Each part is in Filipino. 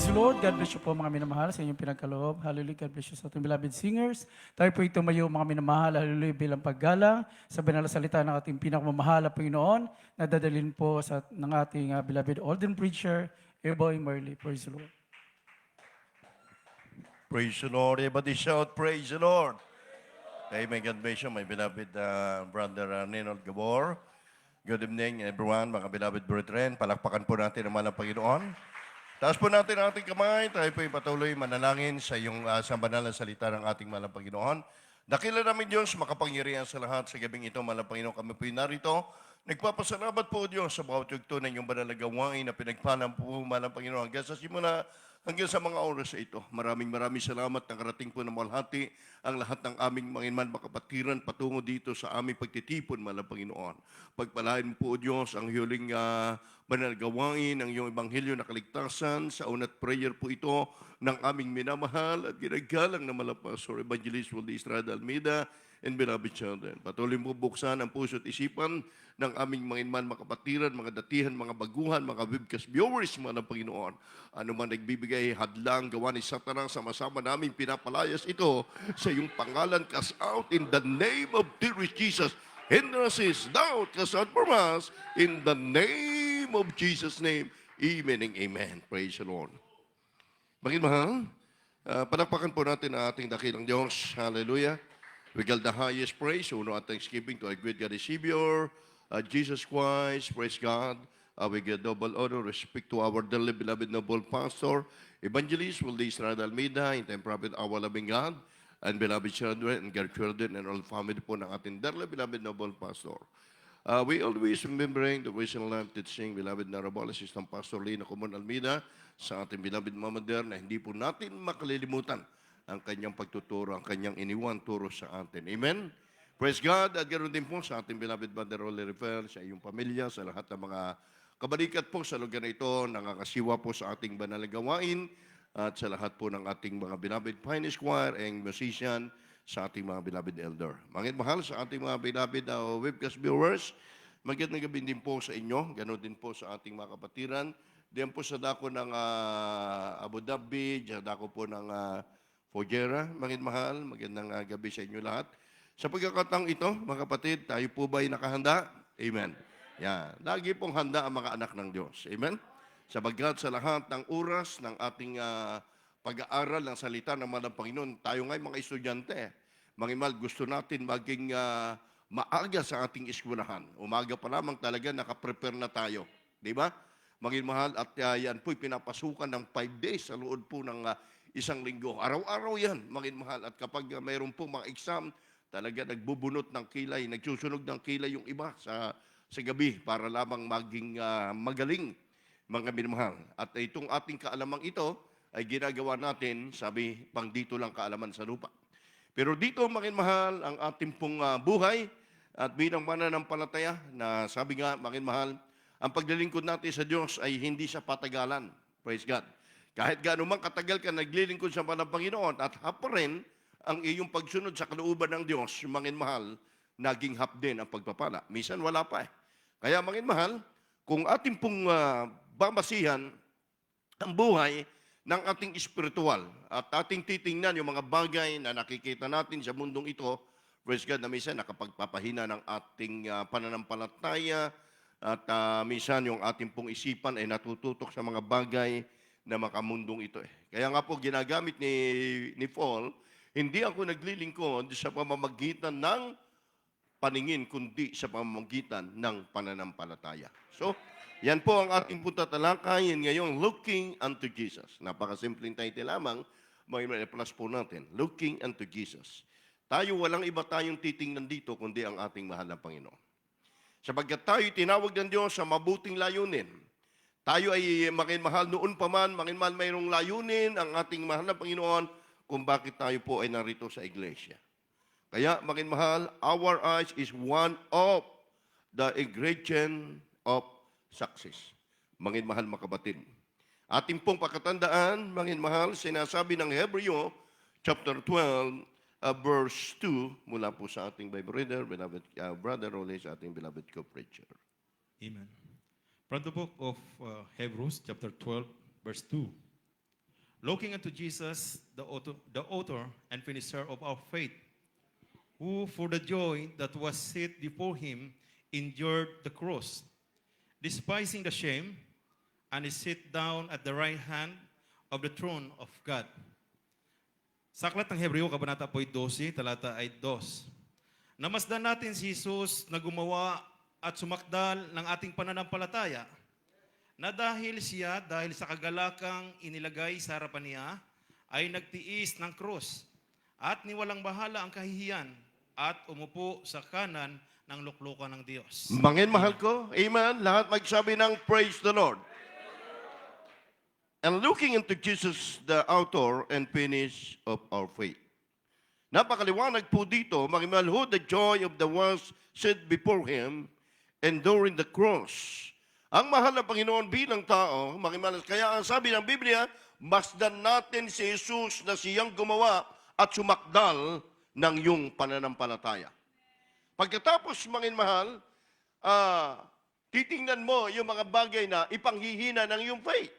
Praise the Lord. God bless you po mga minamahal sa inyong pinagkaloob. Hallelujah. God bless you sa ating beloved singers. Tayo po tumayo mga minamahal. Hallelujah. Bilang paggalang sa banal na salita ng ating pinakamamahal na Panginoon na dadalhin po ng ating beloved Olden Preacher, Eboy Merly. Praise the Lord. Praise the Lord. Everybody shout, praise the Lord. Amen. God bless you, my beloved brother Ninold Gabor. Good evening, everyone, mga beloved brethren. Palakpakan po natin naman ang Panginoon. Taas po natin ang ating kamay. Tayo po patuloy manalangin sa sa banal na salita ng ating malang Panginoon. Dakila namin Diyos, makapangyarihan sa lahat sa gabing ito, malang Panginoon, kami po narito. Nagpapasalamat po Diyos sa bawat yugto ng iyong banal na gawain na pinagpanan po, malang Panginoon. Hanggang sa simula, hanggang sa mga oras sa ito. Maraming salamat na karating po ng malhati ang lahat ng aming mga makapatiran patungo dito sa aming pagtitipon, malang Panginoon. Pagpalain po Diyos ang huling banal gawain, ang iyong ebanghelyo na kaligtasan. Sa unat prayer po ito ng aming minamahal at ginagalang na Pastor Evangelist Waldi Estrada Almeida and beloved children. Patuloy mo buksan ang puso at isipan ng aming mga makapatiran, mga datihan, mga baguhan, mga webcast viewers, mga ng Panginoon. Ano man nagbibigay hadlang, gawa ni Satanas, sama-sama namin pinapalayas ito sa iyong pangalan, cast out in the name of dear Jesus. Hindrances, doubt, cast out from us in the name of Jesus' name. Amen and amen. Praise the Lord. Bakit mahal? Palakpakan po natin ang ating dakilang Diyos. Hallelujah. We give the highest praise, uno at thanksgiving to our great God and Savior, Jesus Christ, praise God. We give double honor, respect to our dearly beloved noble pastor, Evangelist Waldi Estrada Almeida, in time prophet, our loving God, and beloved children, and grandchildren, and all family po ng ating dearly beloved noble pastor. We always remembering the recent life teaching, beloved Narabal Assistant Pastor Lina Comon Almeida, sa ating beloved Mama Der, na hindi po natin makalilimutan ang kanyang pagtuturo, ang kanyang iniwan turo sa atin. Amen? Praise God. At ganoon din po sa ating beloved Brother Rolly Refer, sa iyong pamilya, sa lahat ng mga kabalikat po sa lugar na ito, nakakasiwa po sa ating banal na gawain, at sa lahat po ng ating mga beloved Pioneer Choir and musician, sa ating mga beloved elder. Mangit mahal sa ating mga beloved webcast viewers, magandang gabi din po sa inyo, ganoon din po sa ating mga kapatiran, diyan po sa dako ng Abu Dhabi, diyan dako po ng Fojera, mangit mahal, magandang gabi sa inyo lahat. Sa pagkakataong ito, mga kapatid, tayo po ba'y nakahanda? Amen. Yan. Lagi pong handa ang mga anak ng Diyos. Amen? Sabagkat sa lahat ng oras ng ating pag-aaral ng salita ng mga Panginoon, tayo nga'y mga estudyante. Mga mahal, gusto natin maging maaga sa ating eskwelahan. Umaga pa lamang talaga nakaprepare na tayo. Di ba? Mga mahal, at yan po'y pinapasukan ng 5 days sa loob po ng isang linggo. Araw-araw yan, mga mahal. At kapag mayroon po mga exam, talaga nagbubunot ng kilay, nagsusunog ng kilay yung iba sa gabi para lamang maging magaling, mga minamahal. At itong ating kaalamang ito ay ginagawa natin, sabi, pang dito lang kaalaman sa lupa. Pero dito, mga minamahal, ang ating pong buhay at bilang mananampalataya na sabi nga, mga minamahal, ang paglilingkod natin sa Diyos ay hindi sa patagalan. Praise God. Kahit gaano man katagal ka naglilingkod sa mga Panginoon at hapa rin ang iyong pagsunod sa kalooban ng Diyos, mga mahal, naging hap din ang pagpapala. Minsan wala pa eh. Kaya mga mahal, kung ating pong babasihan ang buhay ng ating espiritual at ating titingnan yung mga bagay na nakikita natin sa mundong ito, praise God, na minsan nakapagpapahina ng ating pananampalataya at minsan yung ating pong isipan ay natututok sa mga bagay na makamundong ito eh. Kaya nga po ginagamit ni Paul, hindi ako naglilingkod sa pamamagitan ng paningin, kundi sa pamamagitan ng pananampalataya. So, yan po ang ating tatalakayin ngayon, Looking unto Jesus. Napakasimpleng title lamang, may plus po natin, Looking unto Jesus. Tayo, walang iba tayong titingnan dito, kundi ang ating mahal na Panginoon. Sapagkat tayo tinawag ng Diyos sa mabuting layunin. Tayo ay mahal noon pa man, mahal mayroong layunin ang ating mahal na Panginoon kung bakit tayo po ay narito sa iglesia. Kaya, mahal, our eyes is one of the ingredient of success. Mahal makabatid. Ating pong pakatandaan, mahal, sinasabi ng Hebreo, chapter 12, verse 2, mula po sa ating Bible reader, beloved brother Rolly, sa ating beloved co-preacher. Amen. From the book of Hebrews, chapter 12, verse 2. looking unto Jesus, the author and finisher of our faith, who for the joy that was set before him endured the cross, despising the shame, and is set down at the right hand of the throne of God. Sa aklat ng Hebreo, Kabanata 12, talata ay 2. Namasdan natin si Jesus na gumawa at sumakdal ng ating pananampalataya, na dahil sa kagalakang inilagay sa harapan niya, ay nagtiis ng krus at niwalang bahala ang kahihiyan at umupo sa kanan ng luklukan ng Diyos. Mangin mahal ko, amen. Lahat magsabi ng praise the Lord. And looking into Jesus, the author and finish of our faith. Napakaliwanag po dito, makimal who the joy of the ones set before him, enduring the cross. Ang mahal na Panginoon bilang tao, makimalas, kaya ang sabi ng Biblia, masdan natin si Jesus na siyang gumawa at sumakdal ng iyong pananampalataya. Pagkatapos, mangin mahal, titingnan mo yung mga bagay na ipanghihina ng iyong faith.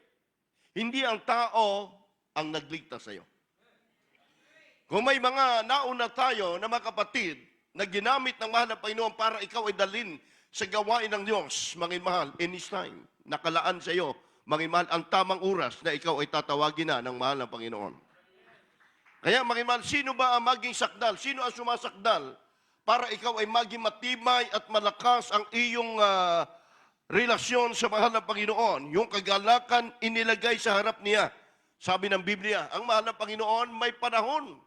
Hindi ang tao ang nagligtas sa iyo. Kung may mga nauna tayo na mga kapatid na ginamit ng mahal na Panginoon para ikaw ay dalhin sa gawain ng Diyos, mangin mahal, in His time, nakalaan sa iyo, mangin mahal, ang tamang oras na ikaw ay tatawagin na ng mahal na Panginoon. Kaya mangin mahal, sino ba ang maging sakdal? Sino ang sumasakdal para ikaw ay maging matibay at malakas ang iyong relasyon sa mahal na Panginoon? Yung kagalakan inilagay sa harap niya. Sabi ng Biblia, ang mahal na Panginoon may panahon.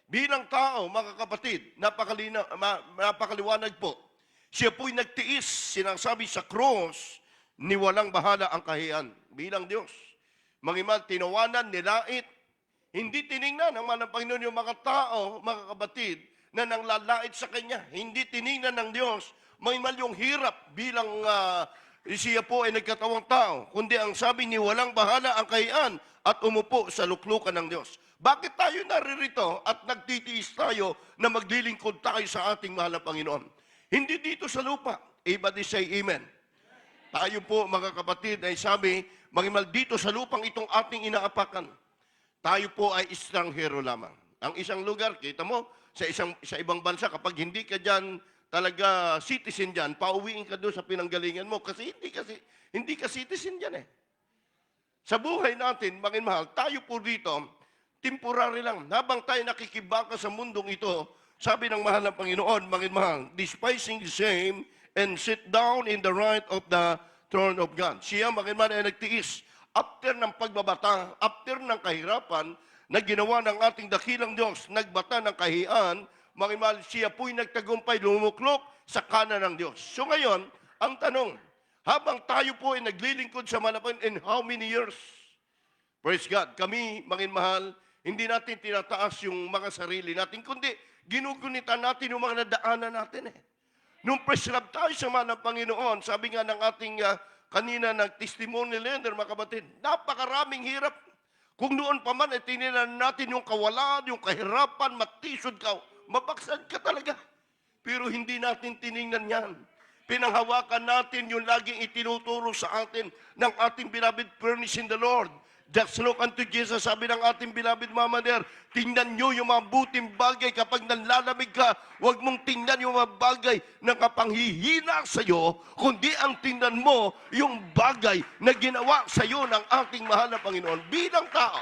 Bilang tao, mga kapatid, napakaliwanag po. Siya po'y nagtiis, sinasabi sa cross, ni walang bahala ang kahiyan. Bilang Diyos. Mangimal, tinawanan, nilait. Hindi tiningnan ng mahal na Panginoon yung mga tao, mga kapatid, na nanglalait sa Kanya. Hindi tiningnan ng Diyos, mangimal yung hirap bilang siya po ay nagkatawang tao. Kundi ang sabi ni walang bahala ang kahiyan at umupo sa luklukan ng Diyos. Bakit tayo naririto at nagtitiis tayo na maglilingkod tayo sa ating mahal na Panginoon? Hindi dito sa lupa. Everybody say amen. Tayo po, mga kapatid, ay sabi, mangimal dito sa lupang itong ating inaapakan. Tayo po ay estranghero lamang. Ang isang lugar, kita mo, sa ibang bansa, kapag hindi ka dyan talaga citizen dyan, pauwiin ka doon sa pinanggalingan mo kasi hindi ka citizen dyan eh. Sa buhay natin, mangin mahal, tayo po dito, temporary lang. Habang tayo nakikibaka sa mundong ito, sabi ng mahal na Panginoon, mangin mahal, despising the shame and sit down in the right of the throne of God. Siya, mangin mahal, ay nagtiis. After ng pagbabata, after ng kahirapan na ginawa ng ating dakilang Diyos, nagbata ng kahiyan, mangin mahal, siya po'y nagtagumpay, lumuklok sa kanan ng Diyos. So ngayon, ang tanong, habang tayo po ay naglilingkod sa malapan, in how many years? Praise God. Kami, mangin mahal, hindi natin tinataas yung mga sarili natin, kundi ginugunitan natin yung mga nadaanan natin eh. Nung prescribe tayo sa mga ng Panginoon, sabi nga ng ating kanina nag-testimony lender, mga kapatid, napakaraming hirap. Kung noon pa man, tininan natin yung kawalan, yung kahirapan, matisod ka, mabaksan ka talaga. Pero hindi natin tiningnan yan. Pinanghawakan natin yung laging itinuturo sa atin ng ating beloved furnace in the Lord. Just look unto Jesus, sabi ng ating beloved Mama Dear, tingnan nyo yung mga buting bagay kapag nanlalamig ka, huwag mong tingnan yung mga bagay na kapanghihina sa iyo, kundi ang tingnan mo yung bagay na ginawa sa iyo ng ating mahal na Panginoon. Bilang tao,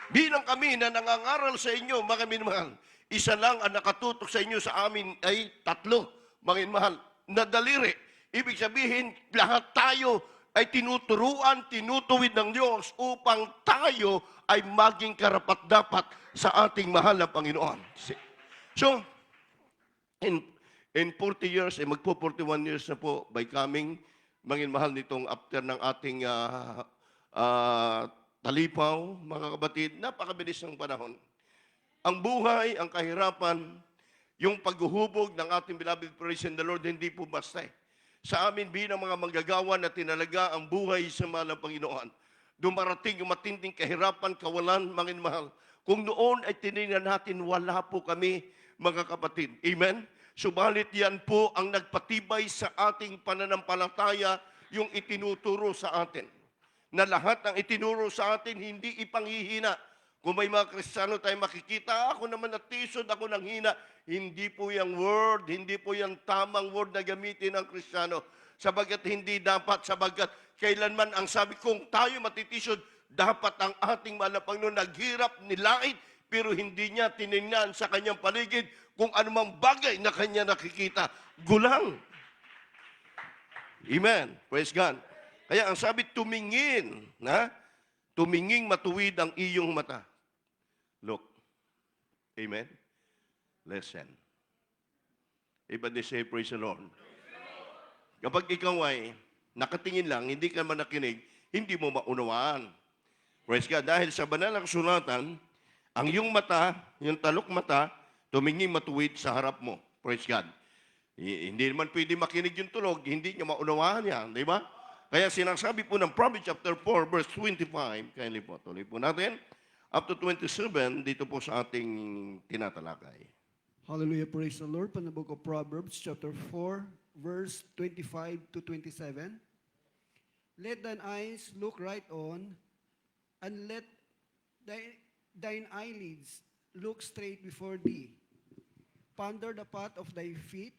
bilang kami na nangangaral sa inyo, mga minamahal, isa lang ang nakatutok sa inyo sa amin ay tatlo, mga minamahal, na daliri. Ibig sabihin, lahat tayo ay tinuturuan, tinutuwid ng Diyos upang tayo ay maging karapat-dapat sa ating mahal na Panginoon. So, in 40 years, magpo 41 years na po by coming, mangin mahal nitong after ng ating talipaw, mga kapatid, napakabilis ng panahon. Ang buhay, ang kahirapan, yung paghuhubog ng ating beloved praise in the Lord, hindi po basta eh. Sa amin bilang mga manggagawa na tinalaga ang buhay sa mahal ng Panginoon. Dumarating yung matinding kahirapan, kawalan, mangin mahal. Kung noon ay tinignan natin, wala po kami, mga kapatid. Amen? Subalit yan po ang nagpatibay sa ating pananampalataya, yung itinuturo sa atin. na lahat ng itinuro sa atin, hindi ipanghihina. Kung may mga Kristiyano tayo makikita, ako naman natisod, ako nang hina. Hindi po yung word, hindi po yung tamang word na gamitin ng Kristiyano. Sabagat hindi dapat, sabagat kailanman ang sabi kong tayo matitisod, dapat ang ating mahal na Panginoon naghirap, nilait, pero hindi niya tinignan sa kanyang paligid kung anumang bagay na kanya nakikita. Gulang. Amen. Praise God. Kaya ang sabi, tumingin, tuminging matuwid ang iyong mata. Look. Amen. Listen. Everybody say, praise the Lord. Kapag ikaw ay nakatingin lang, hindi ka man nakinig, hindi mo maunawaan. Praise God. Dahil sa banal na kasulatan, ang iyong mata, yung talok mata, tumingin matuwid sa harap mo. Praise God. Hindi naman pwede makinig yung tulog, hindi niya maunawaan yan, di ba? Kaya sinasabi po ng Proverbs chapter 4, verse 25, kindly po, tuloy po natin, up to 27, dito po sa ating tinatalakay. Hallelujah, praise the Lord. From the book of Proverbs, chapter 4, verse 25 to 27. Let thine eyes look right on, and let thine eyelids look straight before thee. Ponder the path of thy feet,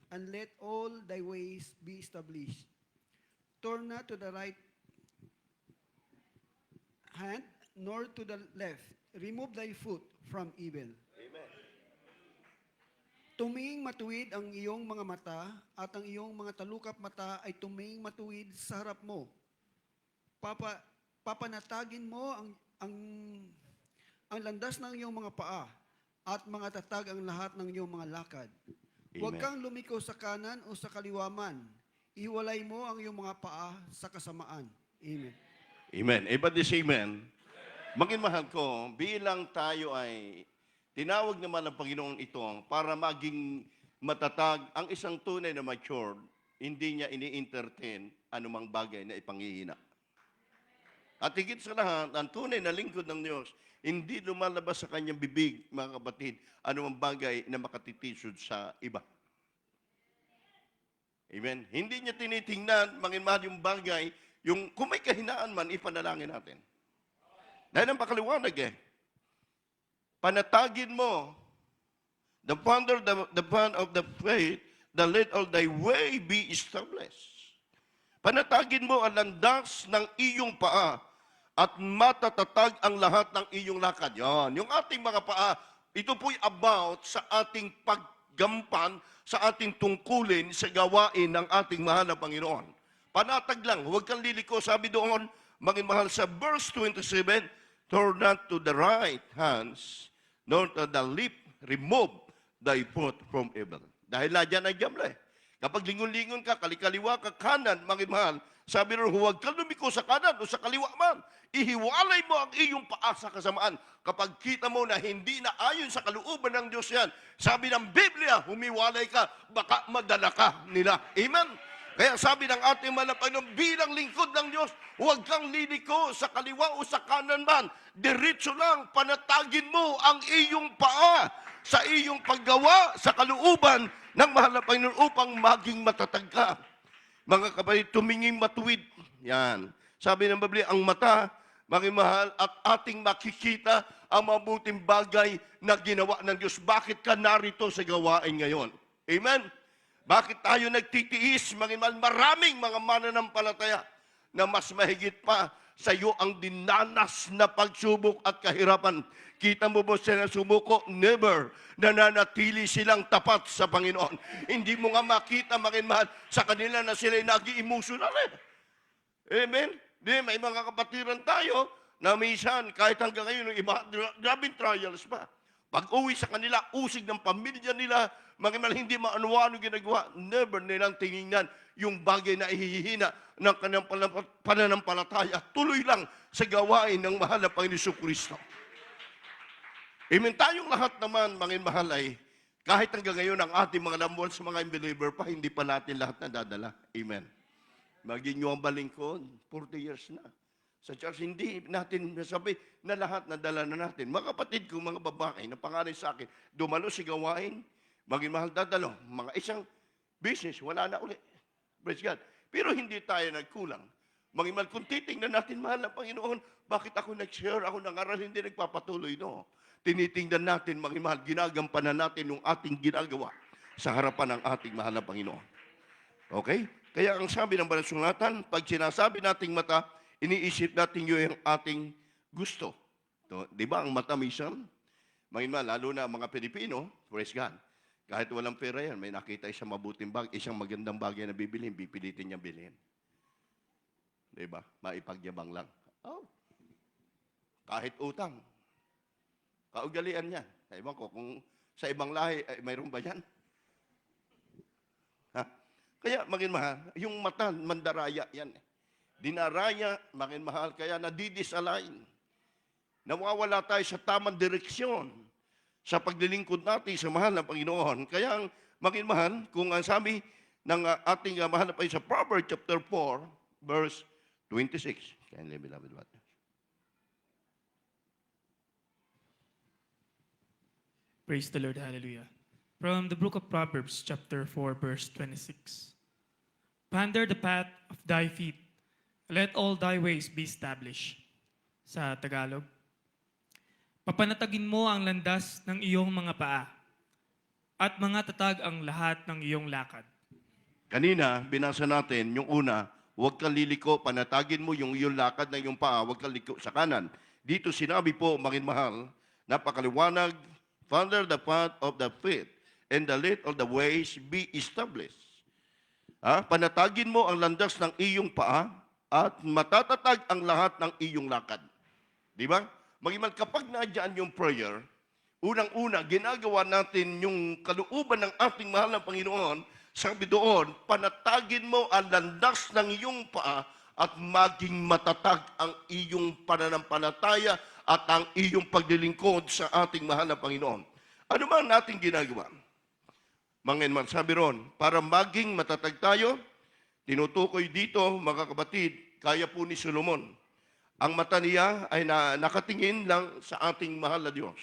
and let all thy ways be established. Turn not to the right hand, nor to the left. Remove thy foot from evil. Tuminging matuwid ang iyong mga mata at ang iyong mga talukap mata ay tuminging matuwid sa harap mo. Papanatagin mo ang landas ng iyong mga paa at mga tatag ang lahat ng iyong mga lakad. Huwag kang lumiko sa kanan o sa kaliwa man. Iwalay mo ang iyong mga paa sa kasamaan. Amen. Amen. Everybody say amen. Mahal ko, bilang tayo ay tinawag naman ng Panginoon ito para maging matatag ang isang tunay na matured, hindi niya ini-entertain anumang bagay na ipanghihina. At higit sa lahat, ang tunay na lingkod ng Diyos, hindi lumalabas sa kanyang bibig, mga kapatid, anumang bagay na makatitisod sa iba. Amen? Hindi niya tinitingnan, mahal yung bagay, yung kung may kahinaan man, ipanalangin natin. Dahil ang pakaliwanag panatagin mo the founder, the bond of the faith, that let all thy way be established. Panatagin mo ang landas ng iyong paa at matatatag ang lahat ng iyong lakad. Yan. Yung ating mga paa, ito po'y about sa ating paggampan, sa ating tungkulin sa gawain ng ating mahal na Panginoon. Panatag lang, huwag kang liliko. Sabi doon, maging mahal sa verse 27, turn not to the right hands, nor to the left, remove thy foot from evil. Dahil nadyan ay diablo Kapag lingon-lingon ka, kalikaliwa ka, kanan, maging mahal, sabi rin, huwag kang lumiko sa kanan o sa kaliwa man. Ihiwalay mo ang iyong paa sa kasamaan. Kapag kita mo na hindi na ayon sa kalooban ng Diyos yan, sabi ng Biblia, humiwalay ka, baka madala ka nila. Amen? Kaya sabi ng ating mga Panginoon, bilang lingkod ng Diyos, huwag kang liliko sa kaliwa o sa kanan man. Diretso lang, panatagin mo ang iyong paa sa iyong paggawa sa kalooban ng mahal na Panginoon upang maging matatag ka. Mga kapatid, tumingin matuwid. Yan. Sabi ng Biblia, ang mata, maging mahal, at ating makikita ang mabuting bagay na ginawa ng Diyos. Bakit ka narito sa gawain ngayon? Amen? Bakit tayo nagtitiis? Maging mahal, maraming mga mananampalataya na mas mahigit pa sa iyo ang dinanas na pagsubok at kahirapan. Kita mo ba sila sumuko? Never. Nananatili silang tapat sa Panginoon. Hindi mo nga makita, maging mahal, sa kanila na sila nag-i-emotional Amen? Di, may mga kapatiran tayo na minsan, kahit hanggang ngayon, iba, grabing trials pa. Pag uwi sa kanila, usig ng pamilya nila, maging mahal, hindi maano-ano ginagawa. Never nilang tinignan yung bagay na ihihina ng kanyang pananampalataya. Tuloy lang sa gawain ng mahal na Panginoon Kristo. Amen. Tayong lahat naman, mga mahal, ay kahit hanggang ngayon ang ating mga lamuan sa mga unbeliever pa, hindi pa natin lahat nadadala. Amen. Maging yung balingkod, 40 years na. Sa church, hindi natin nasabi na lahat nadala na natin. Mga kapatid ko, mga babae, na pangalan sa akin, dumalo si gawain, maging mahal dadalo, mga isang business, wala na ulit. Praise God. Pero hindi tayo nagkulang. Mangimal, kung titingnan natin, mahal na Panginoon, bakit ako nag-share, ako nangaral, hindi nagpapatuloy, no? Tinitingnan natin, mangimal, ginagampanan natin yung ating ginagawa sa harapan ng ating mahal na Panginoon. Okay? Kaya ang sabi ng Banal na Sulatan, pag sinasabi nating mata, iniisip natin yung ating gusto. So, di ba ang mata minsan? Mangimal, lalo na mga Pilipino, praise God, kahit walang pera yan, may nakita isang mabuting bagay, isang magandang bagay na bibilhin, pipilitin niya bilhin. Diba? Maipagyabang lang. Oh. Kahit utang. Kaugalian niya. Ewan ko, kung sa ibang lahi, mayroon ba yan? Ha? Kaya, mahal, yung mata, mandaraya yan. Dinaraya, mahal, kaya nadidisalign. Nawawala tayo sa tamang direksyon sa paglilingkod natin sa mahal na Panginoon. Kaya, mahal, kung ang sabi ng ating mahal na Panginoon sa Proverbs chapter 4, verse 26. Kindly, beloved watchers. Praise the Lord. Hallelujah. From the book of Proverbs, chapter 4, verse 26. Ponder the path of thy feet. Let all thy ways be established. Sa Tagalog. Papanatagin mo ang landas ng iyong mga paa at mga tatag ang lahat ng iyong lakad. Kanina, binasa natin yung una, huwag kang liliko, panatagin mo yung iyong lakad na iyong paa, huwag kang liko sa kanan. Dito sinabi po, mahal, napakaliwanag, ponder the path of the feet, and the let of the ways be established. Panatagin mo ang landas ng iyong paa, at matatatag ang lahat ng iyong lakad. Di ba? Magimal, kapag nadyan yung prayer, unang-una, ginagawa natin yung kalooban ng ating mahal na Panginoon. Sabi doon, panatagin mo ang landas ng iyong paa at maging matatag ang iyong pananampalataya at ang iyong paglilingkod sa ating mahal na Panginoon. Ano ba ang ating ginagawa? Manginman, sabi ron, para maging matatag tayo, tinutukoy dito, mga kapatid, kaya po ni Solomon. Ang mata niya ay nakatingin lang sa ating mahal na Diyos.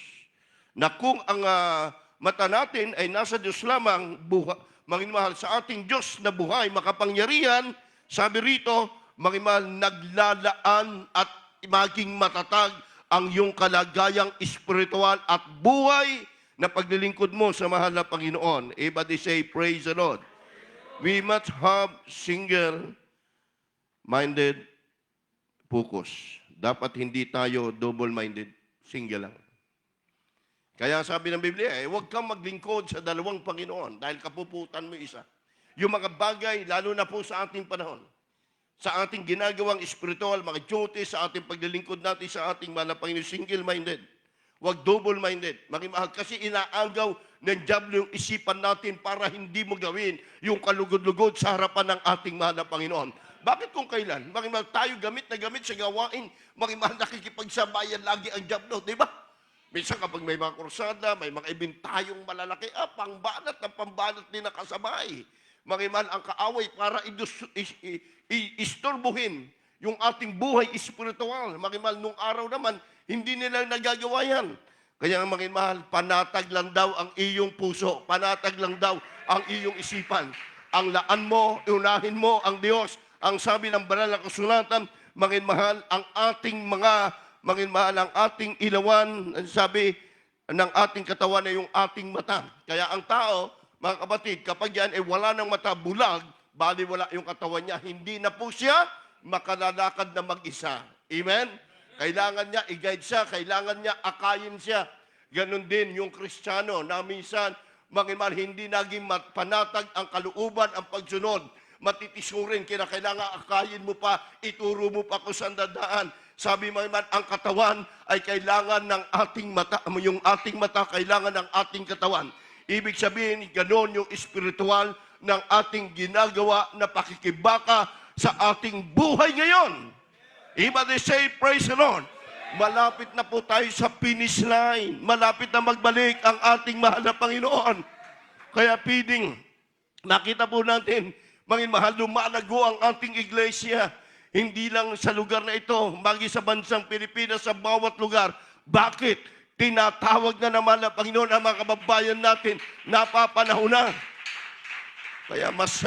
Na kung ang mata natin ay nasa Diyos lamang, mahal sa ating Diyos na buhay, makapangyarihan, sabi rito, mahal, naglalaan at maging matatag ang iyong kalagayang espiritual at buhay na paglilingkod mo sa mahal na Panginoon. Everybody say, praise the Lord. We must have single-minded focus. Dapat hindi tayo double-minded, single lang. Kaya sabi ng Biblia, huwag kang maglingkod sa dalawang Panginoon dahil kapuputan mo isa. Yung mga bagay, lalo na po sa ating panahon, sa ating ginagawang espiritual, mga duties, sa ating paglilingkod natin sa ating mahal na Panginoon, single-minded. Huwag double-minded. Makimahal, kasi inaagaw ng diablo yung isipan natin para hindi mo gawin yung kalugod-lugod sa harapan ng ating mahal na Panginoon. Bakit kung kailan? Makimahal, tayo gamit na gamit sa gawain. Makimahal, nakikipagsabayan lagi ang diablo, di ba? Minsan kapag may mga kursada, may mga event tayong malalaki, pangbanat na pambanat din na kasabay. Makimahal, ang kaaway para istorbuhin yung ating buhay espiritual. Makimahal, nung araw naman, hindi nila nagagawa yan. Kaya makimahal, panatag lang daw ang iyong puso. Panatag lang daw ang iyong isipan. Ang laan mo, unahin mo ang Diyos. Ang sabi ng banal na kasulatan, mahal, ang ating mahal, ang ating ilawan, sabi ng ating katawan ay yung ating mata. Kaya ang tao, mga kapatid, kapag yan ay wala ng mata, bulag, bali wala yung katawan niya, hindi na po siya makalalakad na mag-isa. Amen? Kailangan niya i-guide siya, kailangan niya akayin siya. Ganon din yung Kristiyano na minsan, mahal, hindi naging panatag ang kalooban, ang pagsunod. Matitisurin, kailangan akayin mo pa, ituro mo pa kung saan dadaan. Sabi mahal, ang katawan ay kailangan ng ating mata, yung ating mata kailangan ng ating katawan. Ibig sabihin, ganon yung espiritual ng ating ginagawa na pakikibaka sa ating buhay ngayon. Everybody say, praise the Lord. Malapit na po tayo sa finish line. Malapit na magbalik ang ating mahal na Panginoon. Kaya piling, nakita po natin, mahal, lumalago ang ating iglesia. Hindi lang sa lugar na ito, magi sa bansang Pilipinas, sa bawat lugar. Bakit? Tinatawag na naman ng Panginoon ang mga kababayan natin, napapanahon na. Kaya mas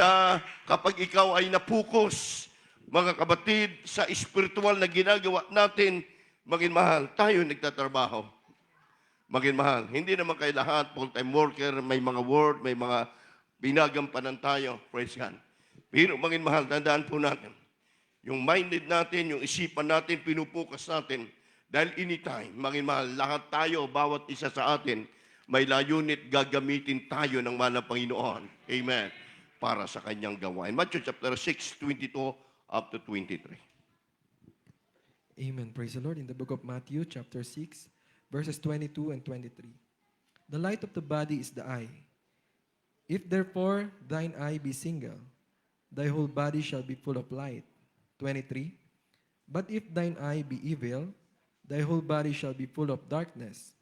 kapag ikaw ay napukos, Mga kapatid, sa spiritual na ginagawa natin, maging mahal, tayo nagtatrabaho. Maging mahal, hindi naman kayo lahat, full-time worker, may mga word, may mga binagampanan tayo. Praise God. Pero maging mahal, tandaan po natin, yung minded natin, yung isipan natin, pinupukas natin, dahil anytime, maging mahal, lahat tayo, bawat isa sa atin, may layunit gagamitin tayo ng mahal na Panginoon. Amen. Para sa kanyang gawain. Matthew chapter 6, 22 up to 23. Amen. Praise the Lord. In the book of Matthew, chapter 6, verses 22 and 23. The light of the body is the eye. If therefore thine eye be single, thy whole body shall be full of light. 23. But if thine eye be evil, thy whole body shall be full of darkness.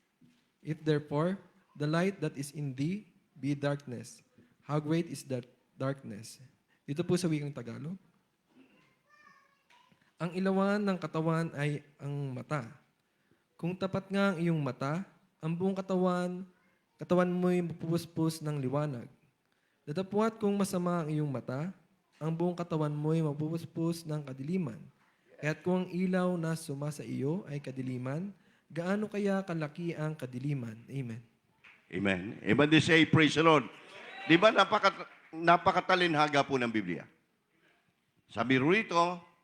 If therefore the light that is in thee be darkness, how great is that darkness? Ito po sa wikang Tagalog. Ang ilawan ng katawan ay ang mata. Kung tapat nga ang iyong mata, ang buong katawan mo'y mapupuspos ng liwanag. Datapwat kung masama ang iyong mata, ang buong katawan mo'y mapupuspos ng kadiliman. Kaya't kung ang ilaw na sumasa iyo ay kadiliman, gaano kaya kalaki ang kadiliman? Amen. Amen. Everybody say, praise the Lord. Di ba napakatalinhaga po ng Biblia? Sabi rito,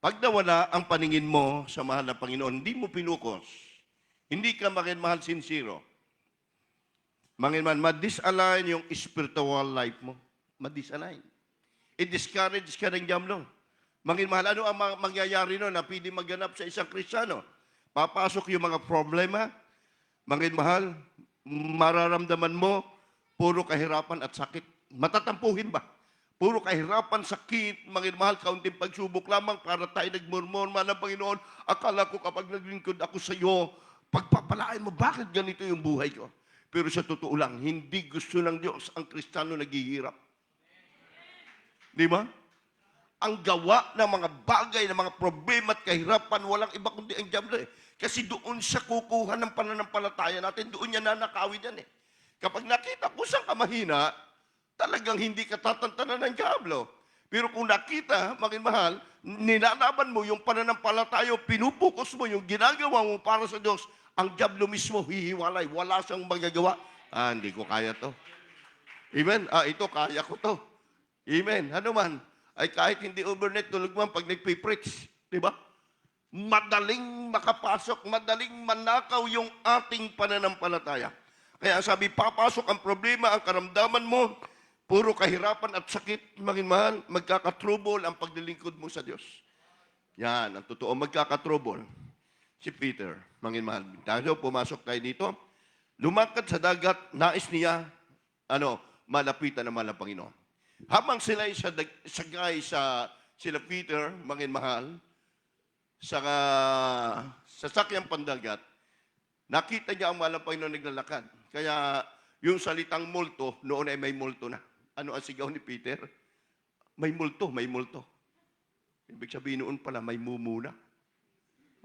pag nawala ang paningin mo sa mahal na Panginoon, hindi mo pinukos. Hindi ka mahal sincero. Ma-disalign yung spiritual life mo. Ma-disalign. I-discourage ka ng diablo. Mahal, ano ang mangyayari nun na pwede maganap sa isang Kristiyano? Papasok yung mga problema. Mahal, mararamdaman mo, puro kahirapan at sakit. Matatampuhin ba? Puro kahirapan, sakit, mahal, kaunting pagsubok lamang para tayo nagmurmur, mahal ng Panginoon. Akala ko kapag naglingkod ako sa iyo, pagpapalain mo, bakit ganito yung buhay ko? Pero sa totoo lang, hindi gusto ng Diyos ang Kristiyano naghihirap. Di ba? Ang gawa ng mga bagay, ng mga problema at kahirapan, walang iba kundi ang diablo eh. Kasi doon siya kukuha ng pananampalataya natin, doon niya nanakawin yan eh. Kapag nakita ko saan ka mahina, talagang hindi ka tatantanan ng diablo. Pero kung nakita, mahal, nilalaban mo yung pananampalataya, pinupukos mo yung ginagawa mo para sa Diyos, ang diablo mismo hihiwalay. Wala siyang magagawa. Hindi ko kaya to. Amen? Ito, kaya ko to. Amen? Ano man? Ay kahit hindi overnight, tulog man pag nagpipreach. Diba? Madaling makapasok, madaling manakaw yung ating pananampalataya. Kaya sabi, papasok ang problema, ang karamdaman mo, puro kahirapan at sakit, mahal, magkakatrubol ang paglilingkod mo sa Diyos. Yan, ang totoo, magkakatrubol. Si Peter, mahal, tayo, pumasok tayo dito, lumakad sa dagat, nais niya, malapitan naman ang Panginoon. Habang sila sila Peter, mahal, sa sasakyang pandagat, nakita niya ang mahal ng Panginoon naglalakad. Kaya yung salitang multo, noon ay may multo na. Ano ang sigaw ni Peter? May multo, may multo. Ibig sabihin noon pala, may mumuna.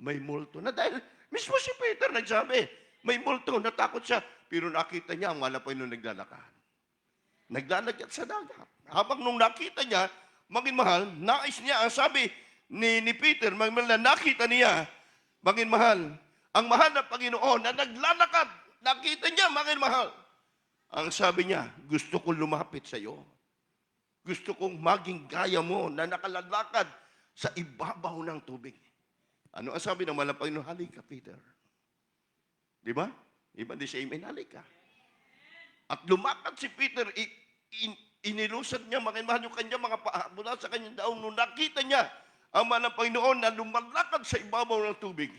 May multo na. Dahil mismo si Peter nagsabi, may multo, natakot siya. Pero nakita niya ang mahal ng Panginoon naglalakad. Naglalakad sa dagat. Habang nung nakita niya, mahal, nais niya, ang sabi ni Peter, nakita niya, mahal, ang mahal na Panginoon na naglalakad, nakita niya, mahal. Ang sabi niya, gusto kong lumapit sa iyo. Gusto kong maging gaya mo na nakalalakad sa ibabaw ng tubig. Ano ang sabi ng mahal na Panginoon? Halika, Peter. Di ba? Iba di siya, amen, halika. At lumakad si Peter, inilusad niya, mahal, yung kanya mga paa, mula sa kanyang daon, nung nakita niya, ang mahal ng Panginoon na lumalakad sa ibabaw ng tubig.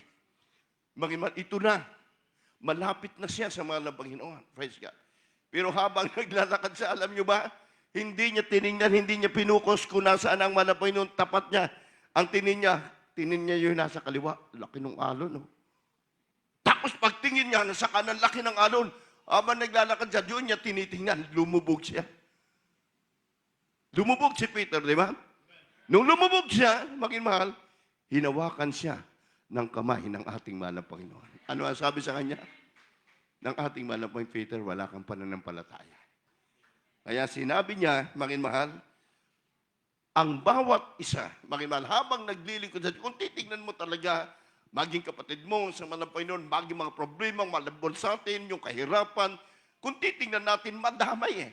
Mahal, ito na. Malapit na siya sa mahal ng Panginoon. Praise God. Pero habang naglalakad siya, alam niyo ba, hindi niya tiningnan, hindi niya pinukos kung nasaan ang mahal ng Panginoon, tapat niya. Ang tinin niya yung nasa kaliwa, laki ng alon. No? Tapos pagtingin niya, nasa kanan, laki ng alon. Habang naglalakad siya, doon niya tinitingnan, lumubog siya. Lumubog si Peter, di ba? Nung lumubog siya, mahal, hinawakan siya ng kamay ng ating mahal na Panginoon. Ano ang sabi sa kanya? Ng ating mahal na Panginoon, Peter, wala kang pananampalataya. Kaya sinabi niya, mahal, ang bawat isa, maging mahal, habang naglilingkod sa Diyos, kung titignan mo talaga, maging kapatid mo sa mga Panginoon, maging mga problema, malabon sa atin, yung kahirapan, kung titignan natin, madamay eh.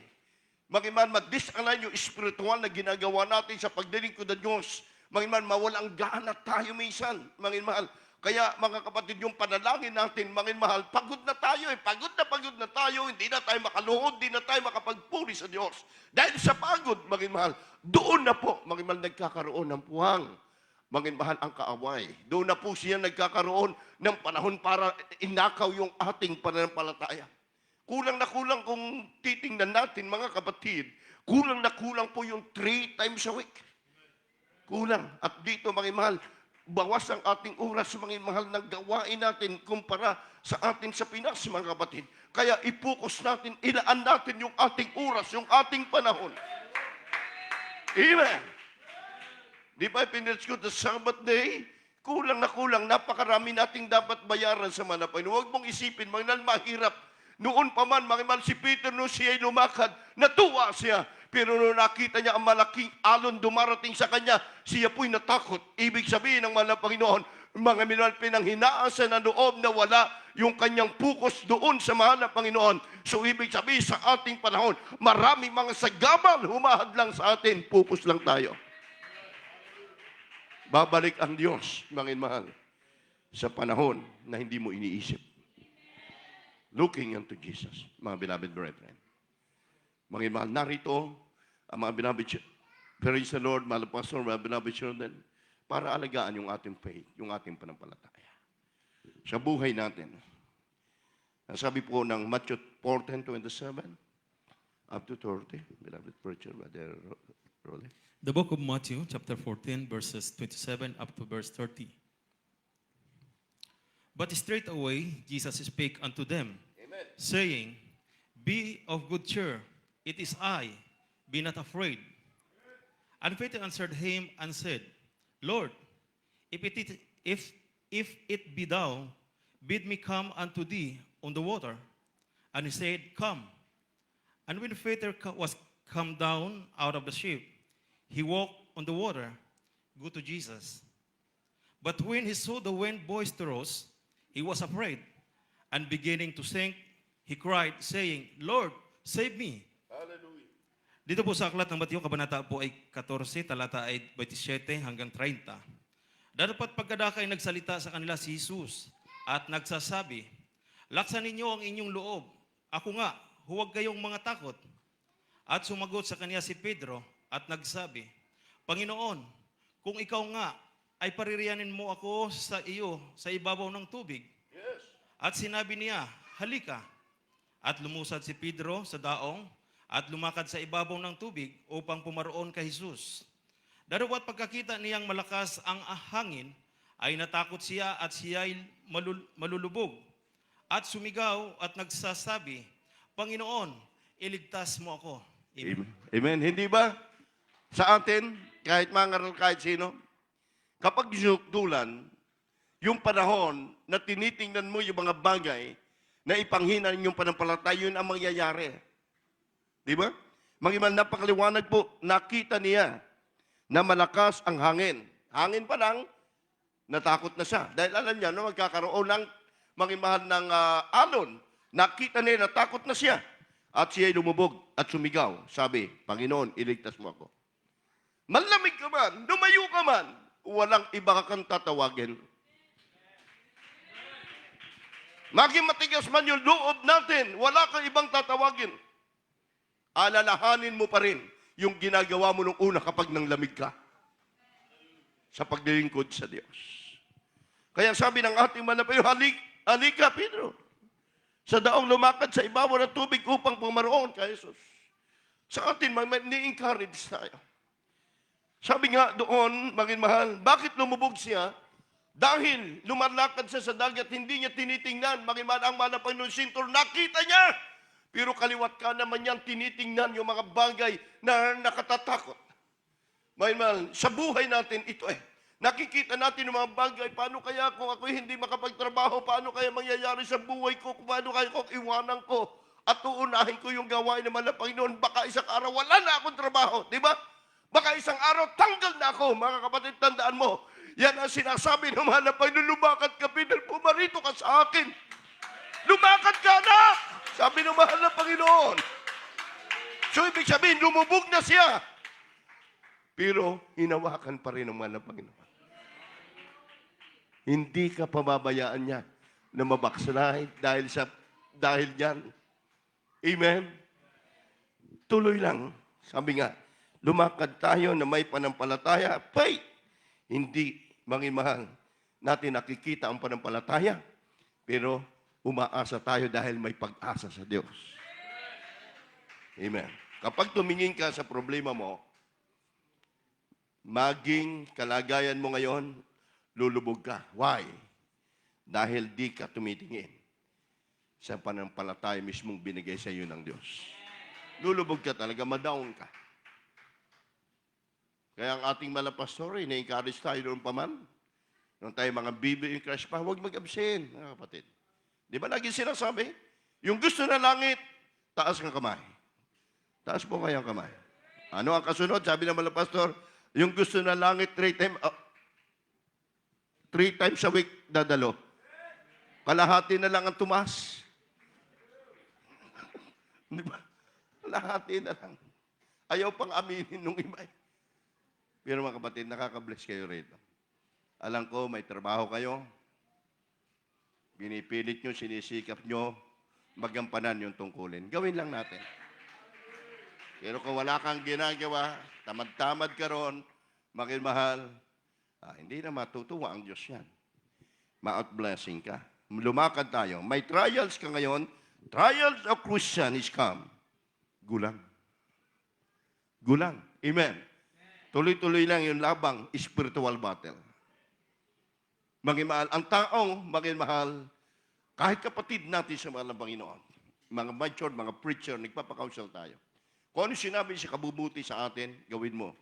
Maging mahal, ma-disalign yung spiritual na ginagawa natin sa paglilingkod sa Diyos. Maging mahal, mawalang gana tayo minsan. Maging mahal, kaya mga kapatid, yung panalangin natin, maging mahal, pagod na tayo eh. Pagod na tayo, hindi na tayo makaluhod, hindi na tayo makapagpuri sa Diyos. Dahil sa pagod, maging mahal, doon na po, maging mahal, nagkakaroon ng puwang. Maging mahal ang kaaway. Doon na po siya nagkakaroon ng panahon para inakaw yung ating pananampalataya. Kulang na kulang kung titingnan natin, mga kapatid, kulang na kulang po yung 3 times a week. Kulang. At dito, mga mahal, bawas ang ating oras sa mga mahal na gawain natin kumpara sa atin sa Pinas, mga kapatid. Kaya ipokus natin, ilaan natin yung ating oras, yung ating panahon. Amen. Di ba pinits ko the Sabbath day? Kulang na kulang, napakarami nating dapat bayaran sa mga Panginoon. Huwag mong isipin, mga mahirap. Noon pa man, mga mahal, si Peter, nung siya'y lumakad, natuwa siya. Pero nung nakita niya ang malaking alon dumarating sa kanya, siya po'y natakot. Ibig sabihin ng mga Panginoon, mga minahal, pinanghinaan sa loob na wala yung kanyang focus doon sa mahal na Panginoon. So ibig sabihin sa ating panahon, maraming mga sagabal humahadlang sa atin, focus lang tayo. Babalik ang Diyos, mga mahal, sa panahon na hindi mo iniisip. Looking unto Jesus, mga beloved brethren. Mga mahal, narito ang mga beloved, praise the Lord, mahal pastor, mga beloved children, para alagaan yung ating faith, yung ating panampalataya. Sa buhay natin, sabi po ng Matthew 14:27 up to 30, beloved preacher, Brother Rolly. The book of Matthew, chapter 14, verses 27 up to verse 30. But straightway Jesus spake unto them, Amen. saying, Be of good cheer, it is I, be not afraid. And Peter answered him and said, Lord, if it be thou, bid me come unto thee on the water. And he said, Come. And when Peter was come down out of the ship, he walked on the water, go to Jesus. But when he saw the wind boisterous, he was afraid, and beginning to sink, he cried, saying, Lord, save me. Hallelujah. Dito po sa aklat ng Mateo, kabanata po ay 14, talata ay 27 hanggang 30. Dapat pagkadakay nagsalita sa kanila si Jesus at nagsasabi, Laksan ninyo ang inyong loob. Ako nga, huwag kayong mga takot. At sumagot sa kanya si Pedro at nagsabi, Panginoon, kung ikaw nga ay paririyanin mo ako sa iyo sa ibabaw ng tubig. Yes. At sinabi niya, halika. At lumusad si Pedro sa daong at lumakad sa ibabaw ng tubig upang pumaroon kay Jesus. Darupat pagkakita niyang malakas ang hangin, ay natakot siya at siya'y malulubog. At sumigaw at nagsasabi, Panginoon, iligtas mo ako. Amen. Amen. Hindi ba? Sa atin, kahit mangaral, kahit sino, kapag sinukdulan, yung panahon na tinitingnan mo yung mga bagay na ipanghinan yung panampalataya, yun ang mangyayari. Di ba? Magiman, napakaliwanag po, nakita niya na malakas ang hangin. Hangin pa lang, natakot na siya. Dahil alam niya, no, magkakaroon ng mahal ng alon. Nakita niya, natakot na siya. At siya'y lumubog at sumigaw. Sabi, Panginoon, iligtas mo ako. Malamig ka man, lumayo ka man, walang iba kang tatawagin. Maging matigas man yung loob natin, wala kang ibang tatawagin. Alalahanin mo pa rin yung ginagawa mo nung una kapag nanglamig ka sa paglilingkod sa Diyos. Kaya sabi ng ating manapayo, halika, Pedro. Sa daong lumakad sa ibabaw ng tubig upang pumaroon kay Jesus. Sa atin, ni-encourage tayo. Sabi nga doon, maging mahal, bakit lumubog siya? Dahil lumalakad siya sa dagat, hindi niya tinitingnan, maging mahal ang mana Panginoon sintor, nakita niya. Pero kaliwat ka naman niyang tinitingnan yung mga bagay na nakatatakot. Maging mahal, sa buhay natin ito nakikita natin yung mga bagay, paano kaya kung ako hindi makapagtrabaho, paano kaya mangyayari sa buhay ko, paano kaya kung iwanan ko at uunahin ko yung gawain naman ng Panginoon, baka isang araw wala na akong trabaho, di ba? Baka isang araw, tanggal na ako. Mga kapatid, tandaan mo, yan ang sinasabi ng mahal na Panginoon, lumakad ka, Peter, pumarito ka sa akin. Lumakad ka, anak! Sabi ng mahal na Panginoon. So, ibig sabihin, lumubog na siya. Pero, hinawakan pa rin ng mahal na Panginoon. Hindi ka pababayaan niya na mabakslide dahil yan. Amen? Tuloy lang. Sabi nga, lumakad tayo na may panampalataya. Pay! Hindi, mahal, natin nakikita ang panampalataya. Pero umaasa tayo dahil may pag-asa sa Diyos. Amen. Kapag tumingin ka sa problema mo, maging kalagayan mo ngayon, lulubog ka. Why? Dahil di ka tumitingin sa panampalataya mismong binigay sa iyo ng Diyos. Lulubog ka talaga, madown ka. Kaya ang ating malapastor, na-encourage tayo doon pa man. Nung tayo mga baby in Christ pa, huwag mag-absent, mga kapatid. Di ba lagi sinasabi? Yung gusto na langit, taas ng kamay. Taas po kayo ang kamay. Ano ang kasunod? Sabi ng malapastor, yung gusto na langit, 3 times a week dadalo. Kalahati na lang ang tumas. Di ba? Kalahati na lang. Ayaw pang aminin nung iba. Pero mga kapatid, nakaka-bless kayo rito. Alam ko, may trabaho kayo. Binipilit nyo, sinisikap nyo, magampanan yung tungkulin. Gawin lang natin. Pero kung wala kang ginagawa, tamad-tamad ka ron, mahal, hindi na matutuwa ang Diyos yan. Ma-out-blessing ka. Lumakad tayo. May trials ka ngayon. Trials of Christian is come. Gulang. Gulang. Amen. Tuloy-tuloy lang yung labang, spiritual battle. Maging ang taong maging mahal, kahit kapatid natin sa mahal ng Panginoon, mga mature, mga preacher, nagpapakausal tayo. Kung ano sinabi sa kabubuti sa atin, gawin mo.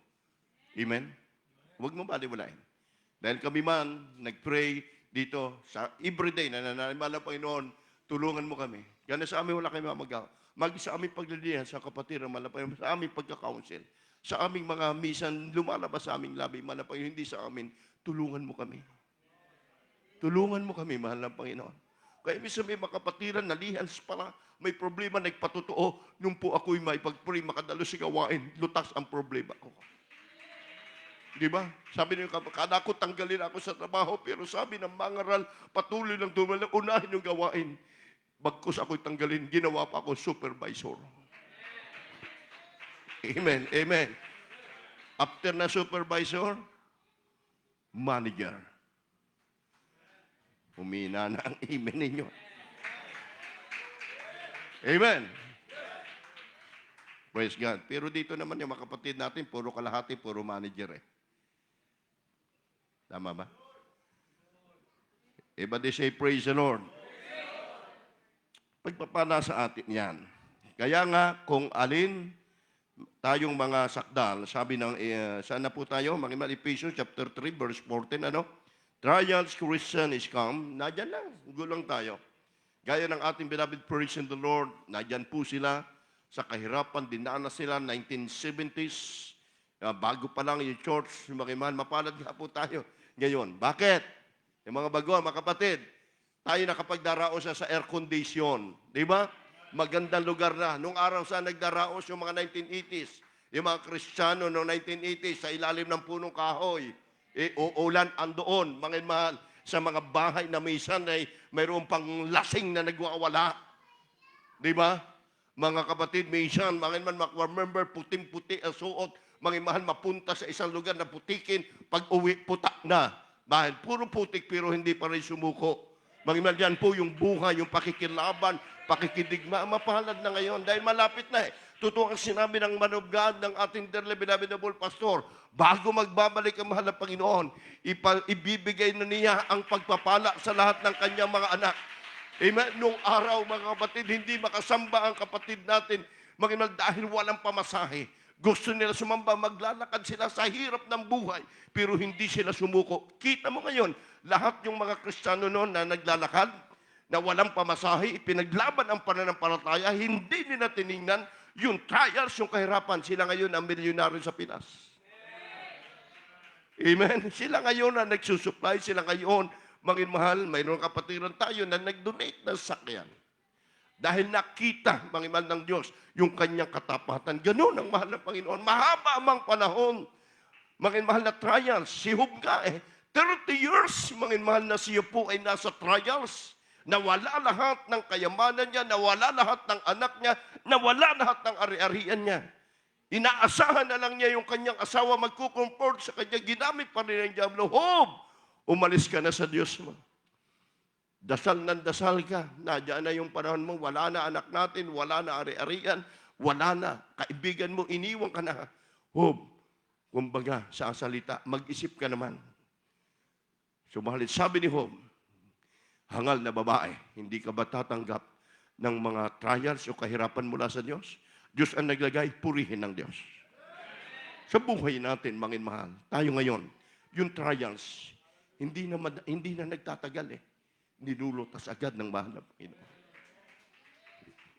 Amen? Huwag mo baliwalain. Dahil kami man, nag-pray dito, sa everyday, na nananamal ng Panginoon, tulungan mo kami. Kaya sa amin wala kayo mamagawa. Sa aming paglilihan sa kapatid ng Panginoon, sa aming pagkakaunsel, sa aming mga misan, lumalabas sa aming labi, mahal na Panginoon, hindi sa amin, tulungan mo kami. Tulungan mo kami, mahal ng Panginoon. Kaya ibig sabihin, mga kapatiran, nalihans pala, may problema, nagpatotoo, nung po ako'y may pag-pray, makadalo sa gawain, lutas ang problema ko. Di ba? Sabi niyo, kada ako tanggalin ako sa trabaho, pero sabi ng mangaral, patuloy lang dumalang, unahin yung gawain. Bagkus ako'y tanggalin, ginawa pa ako supervisor. Amen. Amen. After na supervisor, manager. Humina na ang amen ninyo. Amen. Praise God. Pero dito naman yung mga kapatid natin, puro kalahati, puro manager eh. Tama ba? Everybody say, praise the Lord. Pagpapala sa atin yan. Kaya nga, kung alin tayong mga sakdal, sabi ng, saan na po tayo? Mga Ephesians chapter 3, verse 14, ano? Trials, Christian is come. Nadyan lang, gulang tayo. Gaya ng ating beloved praise in the Lord, nadyan po sila sa kahirapan, dinaan na sila, 1970s, bago pa lang yung church, yung mga iman, mapalad nga po tayo ngayon. Bakit? Yung mga baguhan, mga kapatid, tayo nakapagdaraos sa air condition. Di ba? Magandang lugar na. Nung araw sa nagdaraos yung mga 1980s, yung mga Kristiyano noong 1980s sa ilalim ng punong kahoy, uulan andoon, mga mahal, sa mga bahay na minsan ay mayroon pang lasing na nagwawala. Di ba? Mga kapatid, minsan, mga man remember, puting-puti ang suot, mga mahal, mapunta sa isang lugar na putikin, pag uwi, putak na. Dahil puro putik, pero hindi pa rin sumuko. Mga mahal, yan po yung buhay, yung pakikilaban, pakikidigma, mapalad na ngayon dahil malapit na eh. Totoo ang sinabi ng man of God, ng ating dearly beloved pastor, bago magbabalik ang mahal na Panginoon, ibibigay na niya ang pagpapala sa lahat ng kanyang mga anak. Amen. Nung araw, mga kapatid, hindi makasamba ang kapatid natin, mga dahil walang pamasahe. Gusto nila sumamba, maglalakad sila sa hirap ng buhay, pero hindi sila sumuko. Kita mo ngayon, lahat yung mga Kristiyano noon na naglalakad, na walang pamasahe, ipinaglaban ang pananampalataya, hindi nila tiningnan yung trials, yung kahirapan. Sila ngayon ang milyonaryo sa Pinas. Amen? Sila ngayon na nagsusupply, sila ngayon, mga mahal, mayroong kapatiran tayo na nag-donate ng sakyan. Dahil nakita, mga mahal ng Diyos, yung kanyang katapatan. Ganun ang mahal ng Panginoon. Mahaba amang panahon, mga mahal na trials. Si Job nga 30 years, mga mahal na siya po ay nasa trials. Nawala lahat ng kayamanan niya, nawala lahat ng anak niya, nawala lahat ng ari-arian niya. Inaasahan na lang niya yung kanyang asawa magkukomport sa kanya. Ginamit pa rin ng Diablo. Job, umalis ka na sa Diyos mo. Dasal ng dasal ka. Nadyan na yung panahon mo. Wala na anak natin, wala na ari-arian, wala na. Kaibigan mo, iniwan ka na. Job, kumbaga sa salita, mag-isip ka naman. Subalit, sabi ni Job, hangal na babae, hindi ka ba tatanggap ng mga trials o kahirapan mula sa Diyos? Diyos ang naglagay, purihin ng Diyos. Sa buhay natin, mangin mahal, tayo ngayon, yung trials, hindi na nagtatagal Nilulutas agad ng mahal na Panginoon.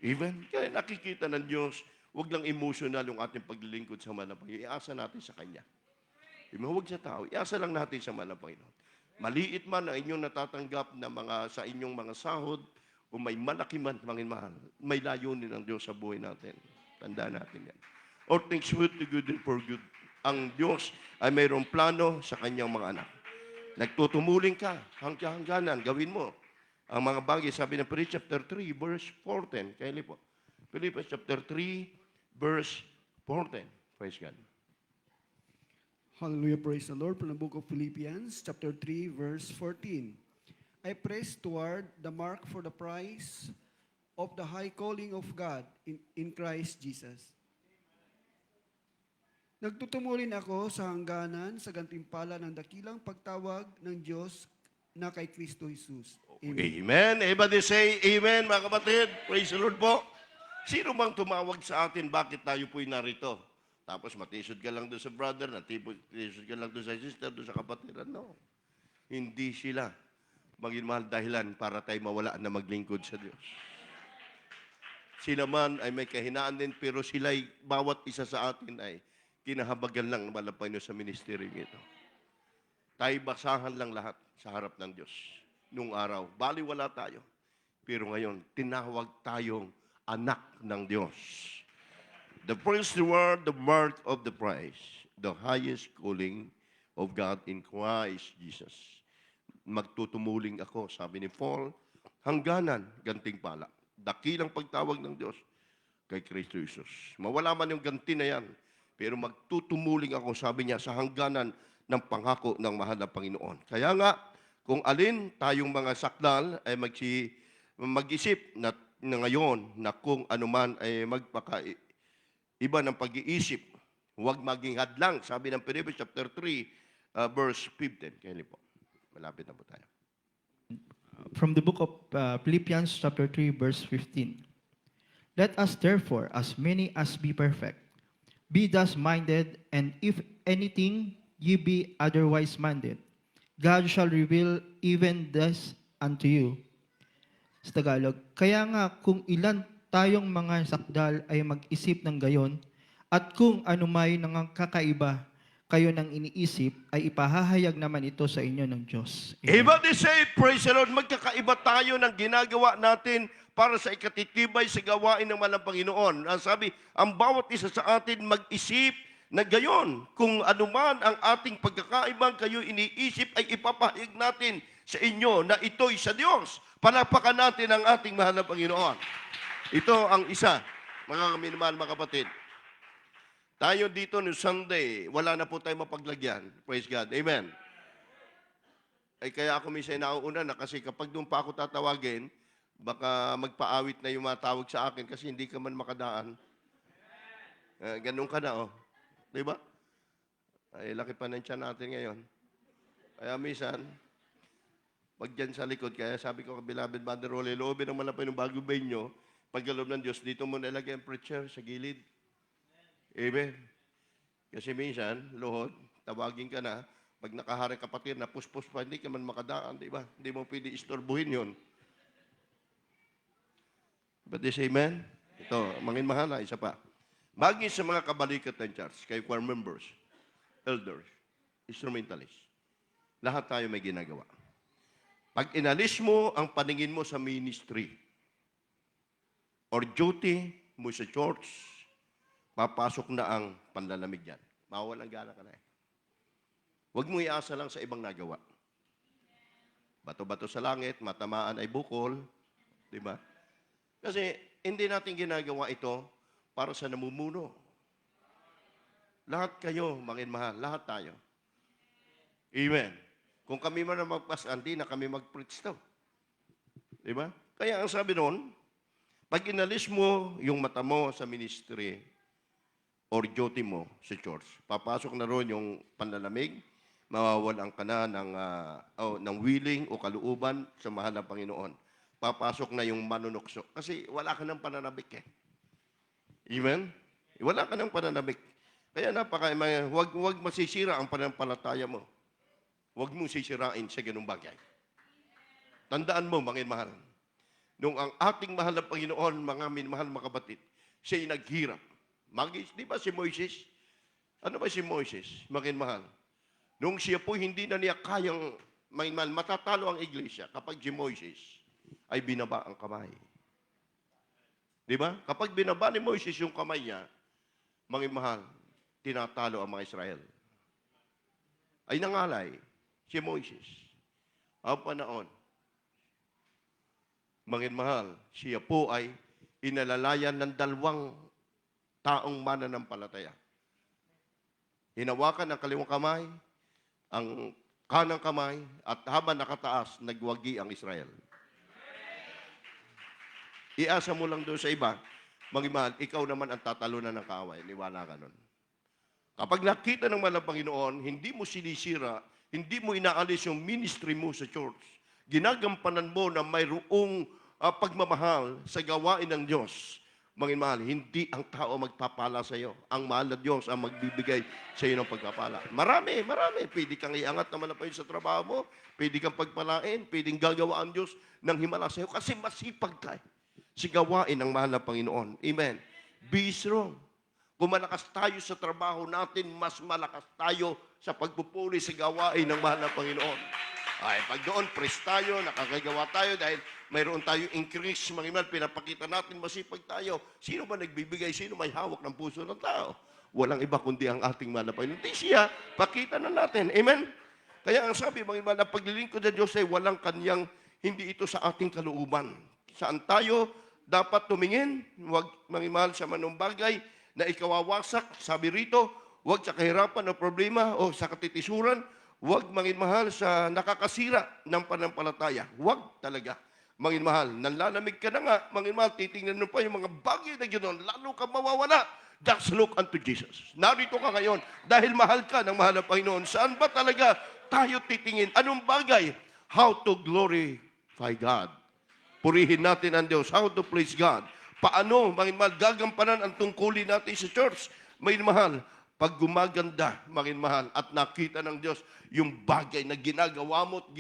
Even, kaya nakikita ng Diyos, huwag lang emotional yung ating paglilingkod sa mahal na Panginoon. Iasa natin sa Kanya. Huwag sa tao, iasa lang natin sa mahal na Panginoon. Maliit man ang inyong natatanggap na sa inyong mga sahod, o may malaki man, mangin mahal, may layunin ng Diyos sa buhay natin. Tandaan natin yan. All things work to good and for good. Ang Diyos ay mayroong plano sa kanyang mga anak. Nagtutumuling ka, hangganan, gawin mo. Ang mga bagay, sabi ng Philippians chapter 3, verse 14. Kaya po, Philippians chapter 3, verse 14. Praise God. Hallelujah, praise the Lord. From the book of Philippians, chapter 3, verse 14. I press toward the mark for the prize of the high calling of God in Christ Jesus. Nagtutumulin ako sa hangganan sa gantimpala ng dakilang pagtawag ng Diyos na kay Kristo Jesus. Amen. Amen. Everybody say amen, mga kapatid. Praise the Lord po. Sino bang tumawag sa atin, bakit tayo po'y narito? Tapos matisod ka lang doon sa brother, matisod ka lang doon sa sister, doon sa kapatiran. No. Hindi sila maging mahal dahilan para tayo mawala na maglingkod sa Diyos. Sila man ay may kahinaan din, pero sila'y bawat isa sa atin ay kinahabagan lang malapay nyo sa ministeryo ito. Tayo basahan lang lahat sa harap ng Diyos. Nung araw, baliwala tayo. Pero ngayon, tinawag tayong anak ng Diyos. The first reward, the mark of the prize, the highest calling of God in Christ Jesus. Magtutumuling ako, sabi ni Paul, hangganan, gantimpala. Dakilang pagtawag ng Diyos kay Kristo Jesus. Mawala man yung ganti na yan, pero magtutumuling ako, sabi niya, sa hangganan ng pangako ng mahal na Panginoon. Kaya nga, kung alin tayong mga sakdal ay mag-isip na ngayon na kung anuman ay iba ng pag-iisip, huwag maging hadlang. Sabi ng Philippians chapter 3, verse 15. Kaya po, malapit na po tayo. From the book of Philippians chapter 3 verse 15. Let us therefore, as many as be perfect, be thus minded, and if anything ye be otherwise minded, God shall reveal even this unto you. Sa Tagalog, kaya nga kung ilan tayong mga sakdal ay mag-isip ng gayon, at kung anumay nang kakaiba kayo nang iniisip, ay ipahahayag naman ito sa inyo ng Diyos. Amen. Everybody say, praise the Lord. Magkakaiba tayo ng ginagawa natin para sa ikatitibay sa gawain ng malang Panginoon. Ang sabi, ang bawat isa sa atin mag-isip na gayon. Kung anuman ang ating pagkakaibang kayo iniisip, ay ipapahayag natin sa inyo na ito'y sa Diyos. Palapakan natin ang ating mahal na Panginoon. Ito ang isa, mga minamahal, mga kapatid. Tayo dito no Sunday, wala na po tayo mapaglagyan. Praise God. Amen. Ay kaya ako minsan nauuna na kasi kapag doon pa ako tatawagin, baka magpaawit na yung matawag sa akin kasi hindi ka man makadaan. Ganun ka na, oh. Diba? Ay, laki pa ng tiyan natin ngayon. Kaya minsan, pag dyan sa likod, kaya sabi ko, beloved Mother Rolly, loobin ang malapay ng bago ba inyo, pagkaloob ng Diyos, dito mo nilagay ang preacher sa gilid. Amen. Kasi minsan, Lord, tawagin ka na, pag nakaharang kapatid na puspos pa, hindi ka man makadaan, di ba? Hindi mo pwede istorbuhin yun. But this, amen? Ito, mangin mahala, isa pa. Bagay sa mga kabalikat ng church, kay choir members, elders, Instrumentalist. Lahat tayo may ginagawa. Pag inalis mo ang paningin mo sa ministry or duty mo sa church, papasok na ang panlalamig yan. Mawawalang gana ka na eh. Huwag mo iasa lang sa ibang nagawa. Bato-bato sa langit, matamaan ay bukol. Di ba? Kasi hindi natin ginagawa ito para sa namumuno. Lahat kayo, mahal, lahat tayo. Amen. Kung kami man na magpasan, di na kami mag-preach to. Di ba? Kaya ang sabi noon, pag inalis mo yung mata mo sa ministry or duty mo sa church, papasok na ron yung panlalamig, mawawalan ka na ng willing o kalooban sa mahal na Panginoon. Papasok na yung manunukso. Kasi wala ka ng pananabik eh. Amen? Wala ka ng pananabik. Kaya huwag masisira ang pananampalataya mo. Huwag mong sisirain sa ganung bagay. Tandaan mo, mga mahal, nung ang ating mahal na Panginoon, mga minmahal mga kapatid, siya'y naghirap. Di ba si Moises? Ano ba si Moises, mga mahal? Nung siya po hindi na niya kayang matatalo ang iglesia kapag si Moises ay binaba ang kamay. Di ba? Kapag binaba ni Moises yung kamay niya, mga mahal, tinatalo ang mga Israel. Ay nangalay si Moises. Ang panahon, mga mahal, siya po ay inalalayan ng 2 taong mananampalataya. Hinawakan ang kaliwang kamay, ang kanang kamay, at habang nakataas, nagwagi ang Israel. Iasa mo lang doon sa iba, mga mahal, ikaw naman ang tatalunan ng kaaway. Niwala ka nun. Kapag nakita ng mahal na Panginoon, hindi mo sinisira, hindi mo inaalis yung ministry mo sa church. Ginagampanan mo na mayroong pagmamahal sa gawain ng Diyos. Mga mahal, hindi ang tao magpapala sa iyo. Ang mahal na Diyos ang magbibigay sa iyo ng pagpapala. Marami. Pwede kang iangat naman na pa sa trabaho mo. Pwede kang pagpalain. Pwedeng gagawa ang Diyos ng himala sa iyo. Kasi masipag ka sa gawain ng mahal na Panginoon. Amen. Be strong. Kung malakas tayo sa trabaho natin, mas malakas tayo sa pagpupuli sa gawain ng mahal na Panginoon. Ay, pag doon, press tayo, nakakagawa tayo dahil mayroon tayong increase, mga iman, pinapakita natin, masipag tayo. Sino ba nagbibigay? Sino may hawak ng puso ng tao? Walang iba kundi ang ating mahal na Panginoon. Di siya, pakita na natin. Amen? Kaya ang sabi, mga iman, na paglilingkod ng Diyos ay walang kanyang, hindi ito sa ating kalooban. Saan tayo dapat tumingin? Huwag, mga iman, sa manong bagay na ikawawasak, sabi rito, huwag sa kahirapan o problema o sa katitisuran, huwag mangin mahal sa nakakasira ng panampalataya. Huwag talaga. Mangin mahal, nanlalamig ka na nga, mangin mahal, titingnan mo pa yung mga bagay na gano'n, lalo ka mawawala. Just look unto Jesus. Narito ka ngayon dahil mahal ka ng mahal na Panginoon. Saan ba talaga tayo titingin? Anong bagay? How to glorify God. Purihin natin ang Diyos. How to please God. Paano, mangin mahal, gagampanan ang tungkulin natin sa church? Mangin mahal, pag gumaganda, mangin mahal, at nakita ng Diyos yung bagay na ginagawa mo't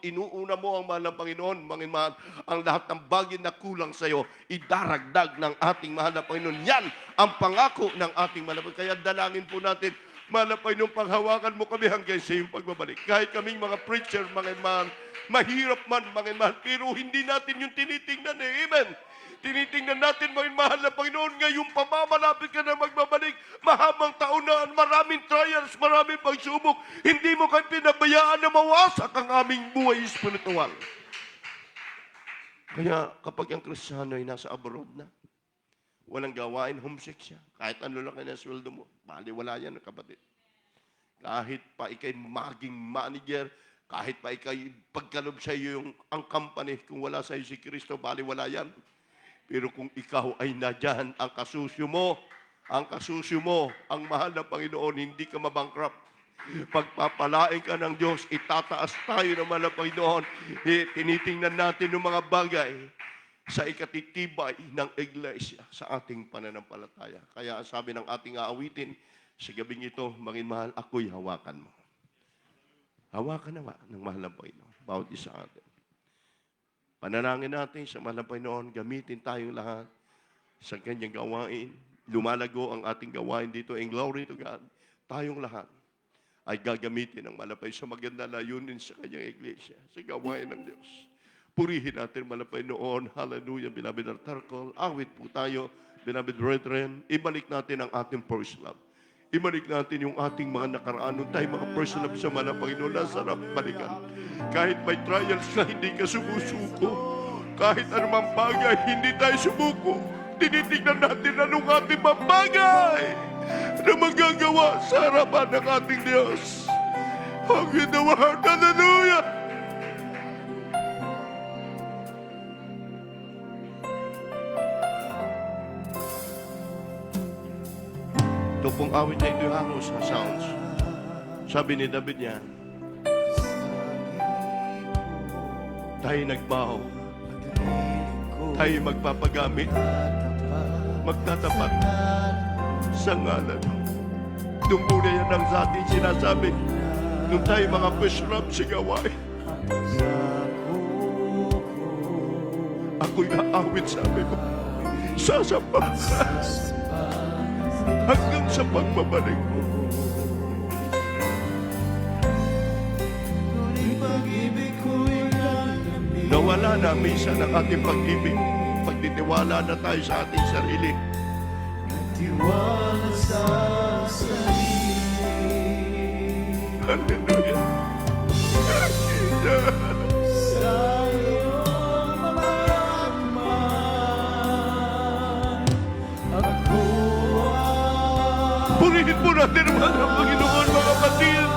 inuuna mo ang mahal ng Panginoon, mangin mahal, ang lahat ng bagay na kulang sa iyo, idaragdag ng ating mahal na Panginoon. Yan ang pangako ng ating mahal na Panginoon. Kaya dalangin po natin, mahal na Panginoon, panghawakan mo kami hanggang sa iyong pagbabalik. Kahit kaming mga preacher, mangin mahal, mahirap man, mangin mahal, pero hindi natin yung tinitingnan eh. Amen. Tinitingnan natin, mga mahal na Panginoon, ngayong pamamalapit ka na magbabalik, mahabang taon na, maraming trials, maraming pagsubok, hindi mo kayo pinabayaan na mawasak ang aming buhay espiritual. Kaya kapag ang Kristiyano ay nasa abroad na, walang gawain, homesick siya. Kahit ano lang kanya sweldo mo, baliwala yan, kapatid. Kahit pa ikay maging manager, kahit pa ikay pagkalob sa iyo ang company, kung wala sa iyo si Kristo, baliwala yan. Pero kung ikaw ay nadyan, ang kasusyo mo, ang mahal na Panginoon, hindi ka mabankrupt. Pagpapalain ka ng Diyos, itataas tayo ng mahal na Panginoon. Tinitingnan natin yung mga bagay sa ikatitibay ng iglesia sa ating pananampalataya. Kaya ang sabi ng ating aawitin, sa gabing ito, mangin mahal, ako'y hawakan mo. Hawakan naman ng mahal na Panginoon, bawat isa atin. Panalangin natin sa mahal na Panginoon, gamitin tayong lahat sa kanyang gawain. Lumalago ang ating gawain dito. And glory to God. Tayong lahat ay gagamitin ng malapay sa maganda layunin sa kanyang iglesia, sa gawain ng Diyos. Purihin natin malapay noon. Hallelujah, beloved Artarcol. Awit po tayo, beloved brethren. Ibalik natin ang ating first love. Ibalik natin yung ating mga nakaraan. Nung tayo mga first love sa mga Panginoon, nasarap balikan. Kahit may trials na hindi ka sumusuko, kahit anumang bagay, hindi tayo sumuko. Tinitignan natin anong ating mga bagay na magagawa sa harapan ng ating Diyos. Ang ginawa, hallelujah! Ito pong awit na ito haro sa sounds. Sabi ni David niya, tayo nagbaho, tayo magpapagamit, magtatapat sa ngalan. Nung una yan ang sa ating sinasabi, nung tayo mga pasrap sa gawain. Ako'y aawit, sabi mo, sasapak ka hanggang sa pagbabalik mo. Nawala na minsan ang ating pag-ibig. Pagtitiwala na tayo sa ating sarili. Tiwala sa sarili. Hallelujah. Sa iyong maramdaman, ako purihin po natin ang mga Panginoon, mga kapatid.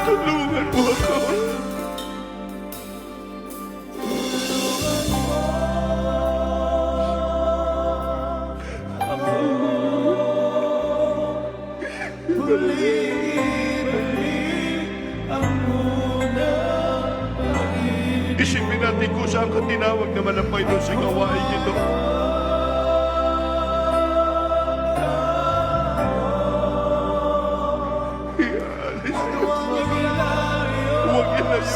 Tulungan mo ako. Isipin natin kung saan ka tinawag naman ang Panginoon sa gawain ito. Ialis mo. Huwag ilayo.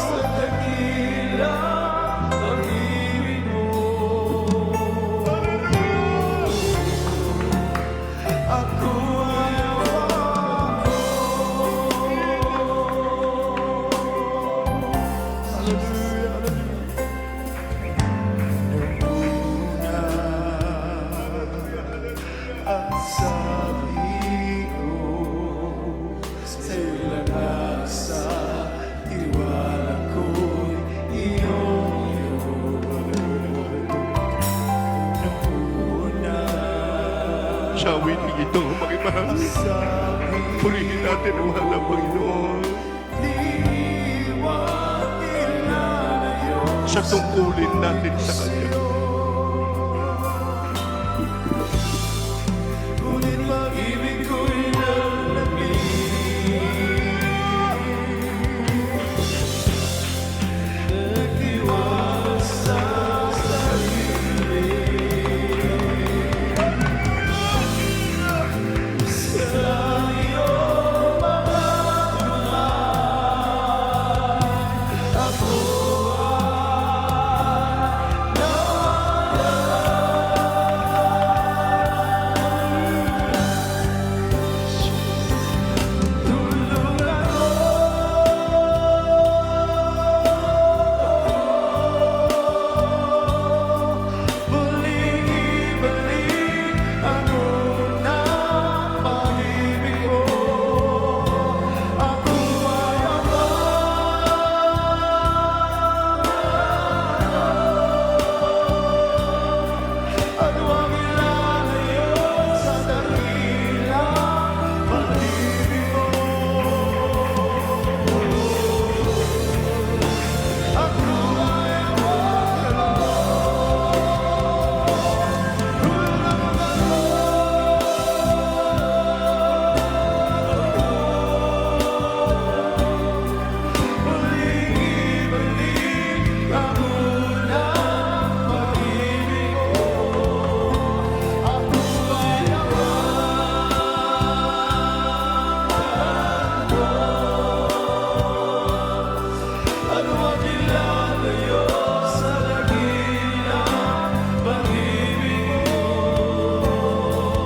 Sa awiting ito, makimahal. Purihin natin ang mahal ng Panginoon. Sa tungkulin natin sa Kanya. Ngunit pag-ibig ko'y nagtiwala sa sarili.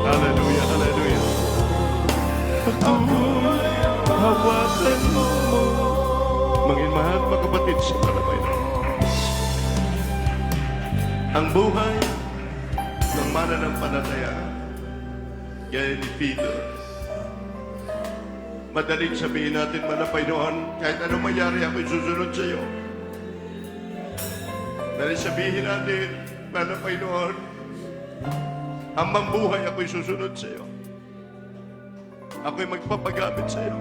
Hallelujah, hallelujah. hawakan mo. Mga mahal, mga kapatid sa Panginoon. Ang buhay ng mananampalataya, gaya ni Peter, madaling sabihin natin, Panginoon, kahit anong mangyari, ako'y susunod sa iyo. Madaling sabihin natin, Panginoon, hanggang buhay ako'y susunod sa iyo. Ako'y magpapagamit sa iyo.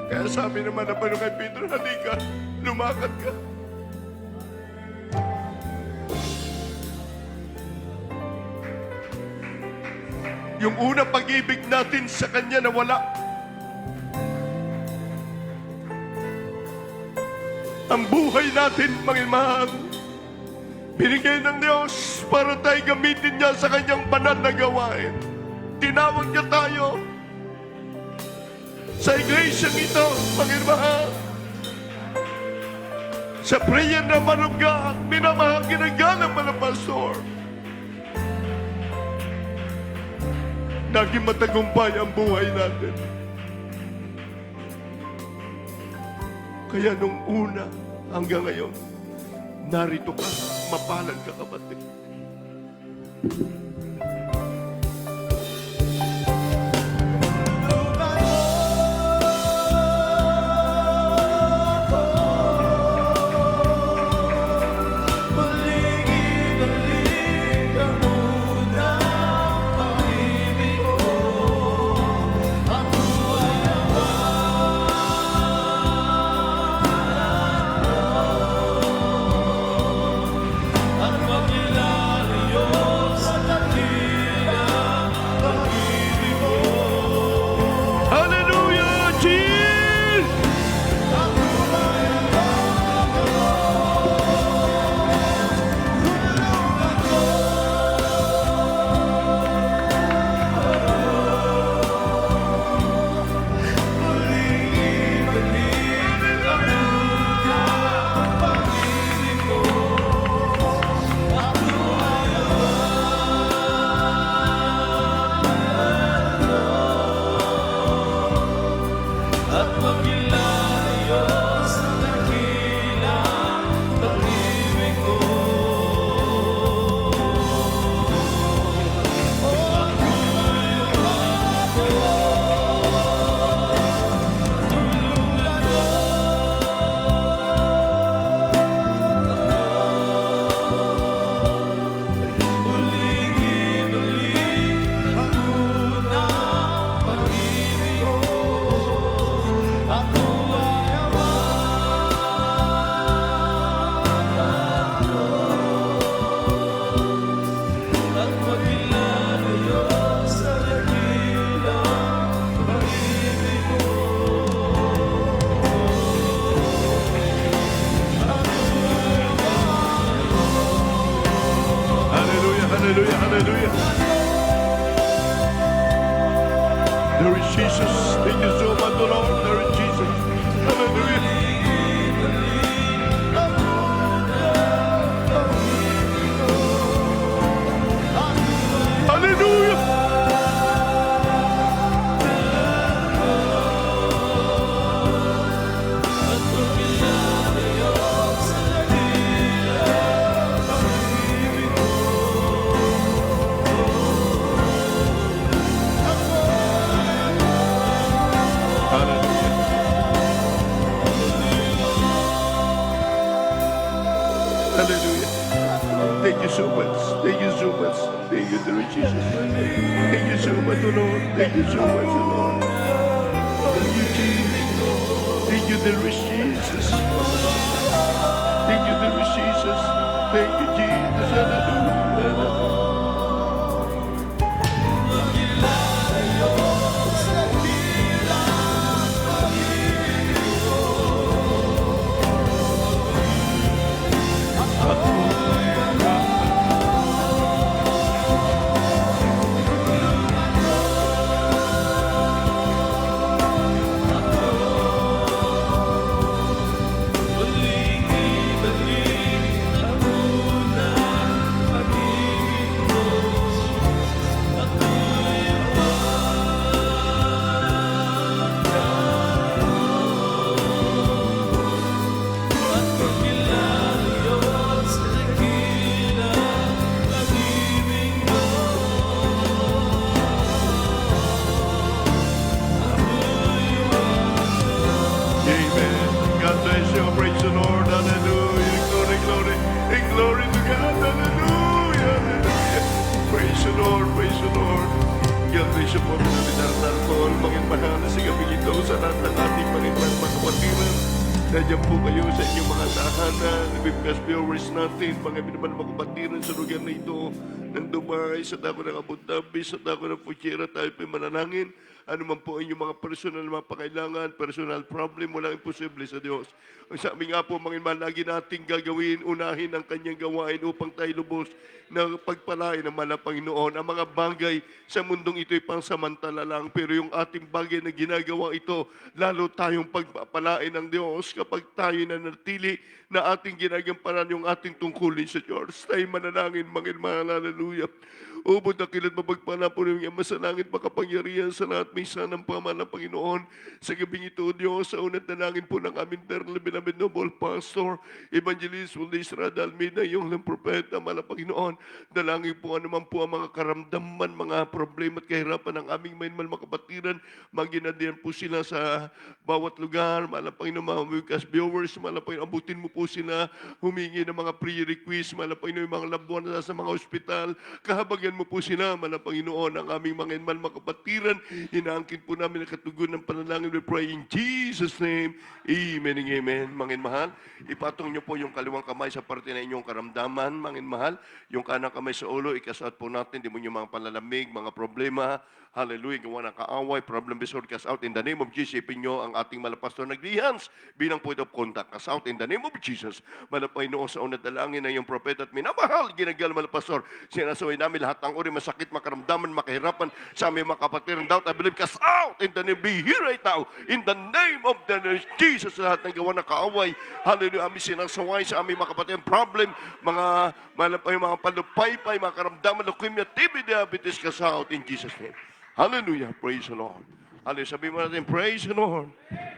Kaya sabi naman ng Panginoon kay Peter, halika, lumakad ka. Yung unang pag-ibig natin sa Kanya nawala. Ang buhay natin, Panginoon, binigay ng Diyos para tayo gamitin niya sa Kanyang banal na gawain. Tinawag niya tayo sa iglesyang ito, Panginoon, sa prayer na manungga, minamahagi ng galang mga pastor. Naging matagumpay ang buhay natin. Kaya nung una hanggang ngayon, narito ka, mapalad ka, kapatid. Hallelujah, Jesus! Hallelujah, hallelujah, hallelujah. There is Jesus. Thank you so much, Lord. There is Jesus. Hallelujah. Hallelujah. Hallelujah. Thank you so much. Thank you so much. Thank you, Lord Jesus. Thank you so much, Lord. Thank you so much, Lord. Thank you, Jesus. Thank you, Lord Jesus. Thank you, Lord Jesus. Thank you, Jesus. Hallelujah. Lord. God bless you po, Brother Arnaldo. Mga mahal sa gabi ito sa lahat ng ating Panginoon mga kapatiran. Nandiyan po kayo sa inyong mga tahanan, webcast viewers natin, mga minamahal mga kapatiran sa lugar na ito, ng Dubai, sa dako ng Abu Dhabi, sa dako ng Fujairah, tayo po manalangin. Ano man po ang inyong mga personal mga pangailangan, personal problem, walang imposible sa Diyos. Ang sa amin nga po, mga iman, lagi nating gagawin, unahin ang kanyang gawain upang tayo lubos na pagpalain ng mga Panginoon. Ang mga bagay sa mundong ito'y pansamantala lang, pero yung ating bagay na ginagawa ito, lalo tayong pagpapalain ng Diyos kapag tayo nanatili na ating ginagampanan yung ating tungkulin sa Diyos. Tayo manalangin, mga iman, hallelujah. Ubod na kilat mapagpala po ng Ama sa langit, makapangyarihan sa lahat, may sanang paman ng Panginoon. Sa gabing ito, Diyos, sa unat nalangin po ng aming Eternal Beloved Noble Pastor, Evangelist Willis Radalmina, yung lang propeta, mga Panginoon. Dalangin po naman po ang mga karamdaman, mga problema at kahirapan ng aming main makapatiran. Maginadiyan po sila sa bawat lugar, mga Panginoon, mga webcast viewers, mga Panginoon, abutin mo po sila, humingi ng mga prayer request, mga Panginoon, mga labuan na sa mga ospital, kahabagan mo po sila, mga Panginoon, ang aming mga inman makapatiran. Inaangkin po namin ang katugon ng panalangin. We pray in Jesus' name. Amen and amen. Mga mahal, ipatong niyo po yung kaliwang kamay sa parte na inyong karamdaman, mga mahal. Yung kanang kamay sa ulo, ikasat po natin, di mo yung mga palalamig, mga problema. Hallelujah, gawa ng kaaway, problem disorder, cast out in the name of Jesus. Ipin nyo ang ating malapastor naglihans bilang point of contact. Cast out in the name of Jesus. Malapay noon sa unat dalangin na yung propeta at minamahal, ginagal malapastor. Sinasaway namin lahat ng uri, masakit, makaramdaman, makahirapan sa aming mga kapatid and doubt. I believe, cast out in the name, be here right now. In the name of the Lord Jesus, lahat ng gawa ng kaaway. Hallelujah, aming sinasaway sa aming mga kapatid problem, mga malapay, mga palupaypay, mga karamdaman, leukemia, TB, diabetes, cast out in Jesus' name. Hallelujah. Praise the Lord. Hallelujah. Sabihin mo natin, praise the Lord.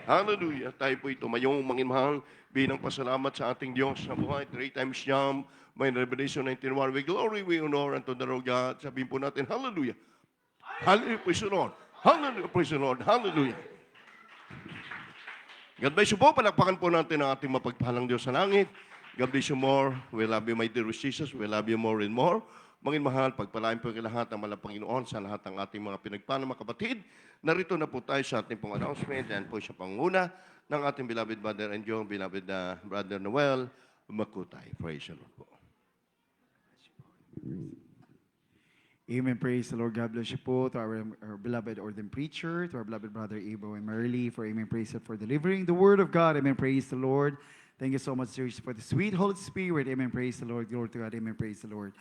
Hallelujah. Tayo po ito, mayong mangin-mahal, bilang pasalamat sa ating Diyos na buhay. 3 times jump, may Revelation 19:1. We glory, we honor unto the Lord God. Sabihin po natin, hallelujah. Hallelujah. Praise the Lord. Hallelujah. Praise the Lord. Hallelujah. God bless you po. Palakpakan po natin ang ating mapagpahalang Diyos sa langit. God bless you more. We love you, my dear Jesus. We love you more and more. Mangin mahal, pagpalain po kayo lahat ng malang Panginoon sa lahat ng ating mga pinagpalang mga kapatid. Narito na po tayo sa ating pong announcement. Yan po siya panguna ng ating beloved brother and yung beloved brother Noel Makutay. Praise the Lord po. Amen. Praise the Lord. God bless you po to our beloved ordained preacher, to our beloved brother Abel and Merly for amen. Praise the Lord for delivering the word of God. Amen. Praise the Lord. Thank you so much, church, for the sweet Holy Spirit. Amen. Praise the Lord. Glory to God. Amen. Praise the Lord.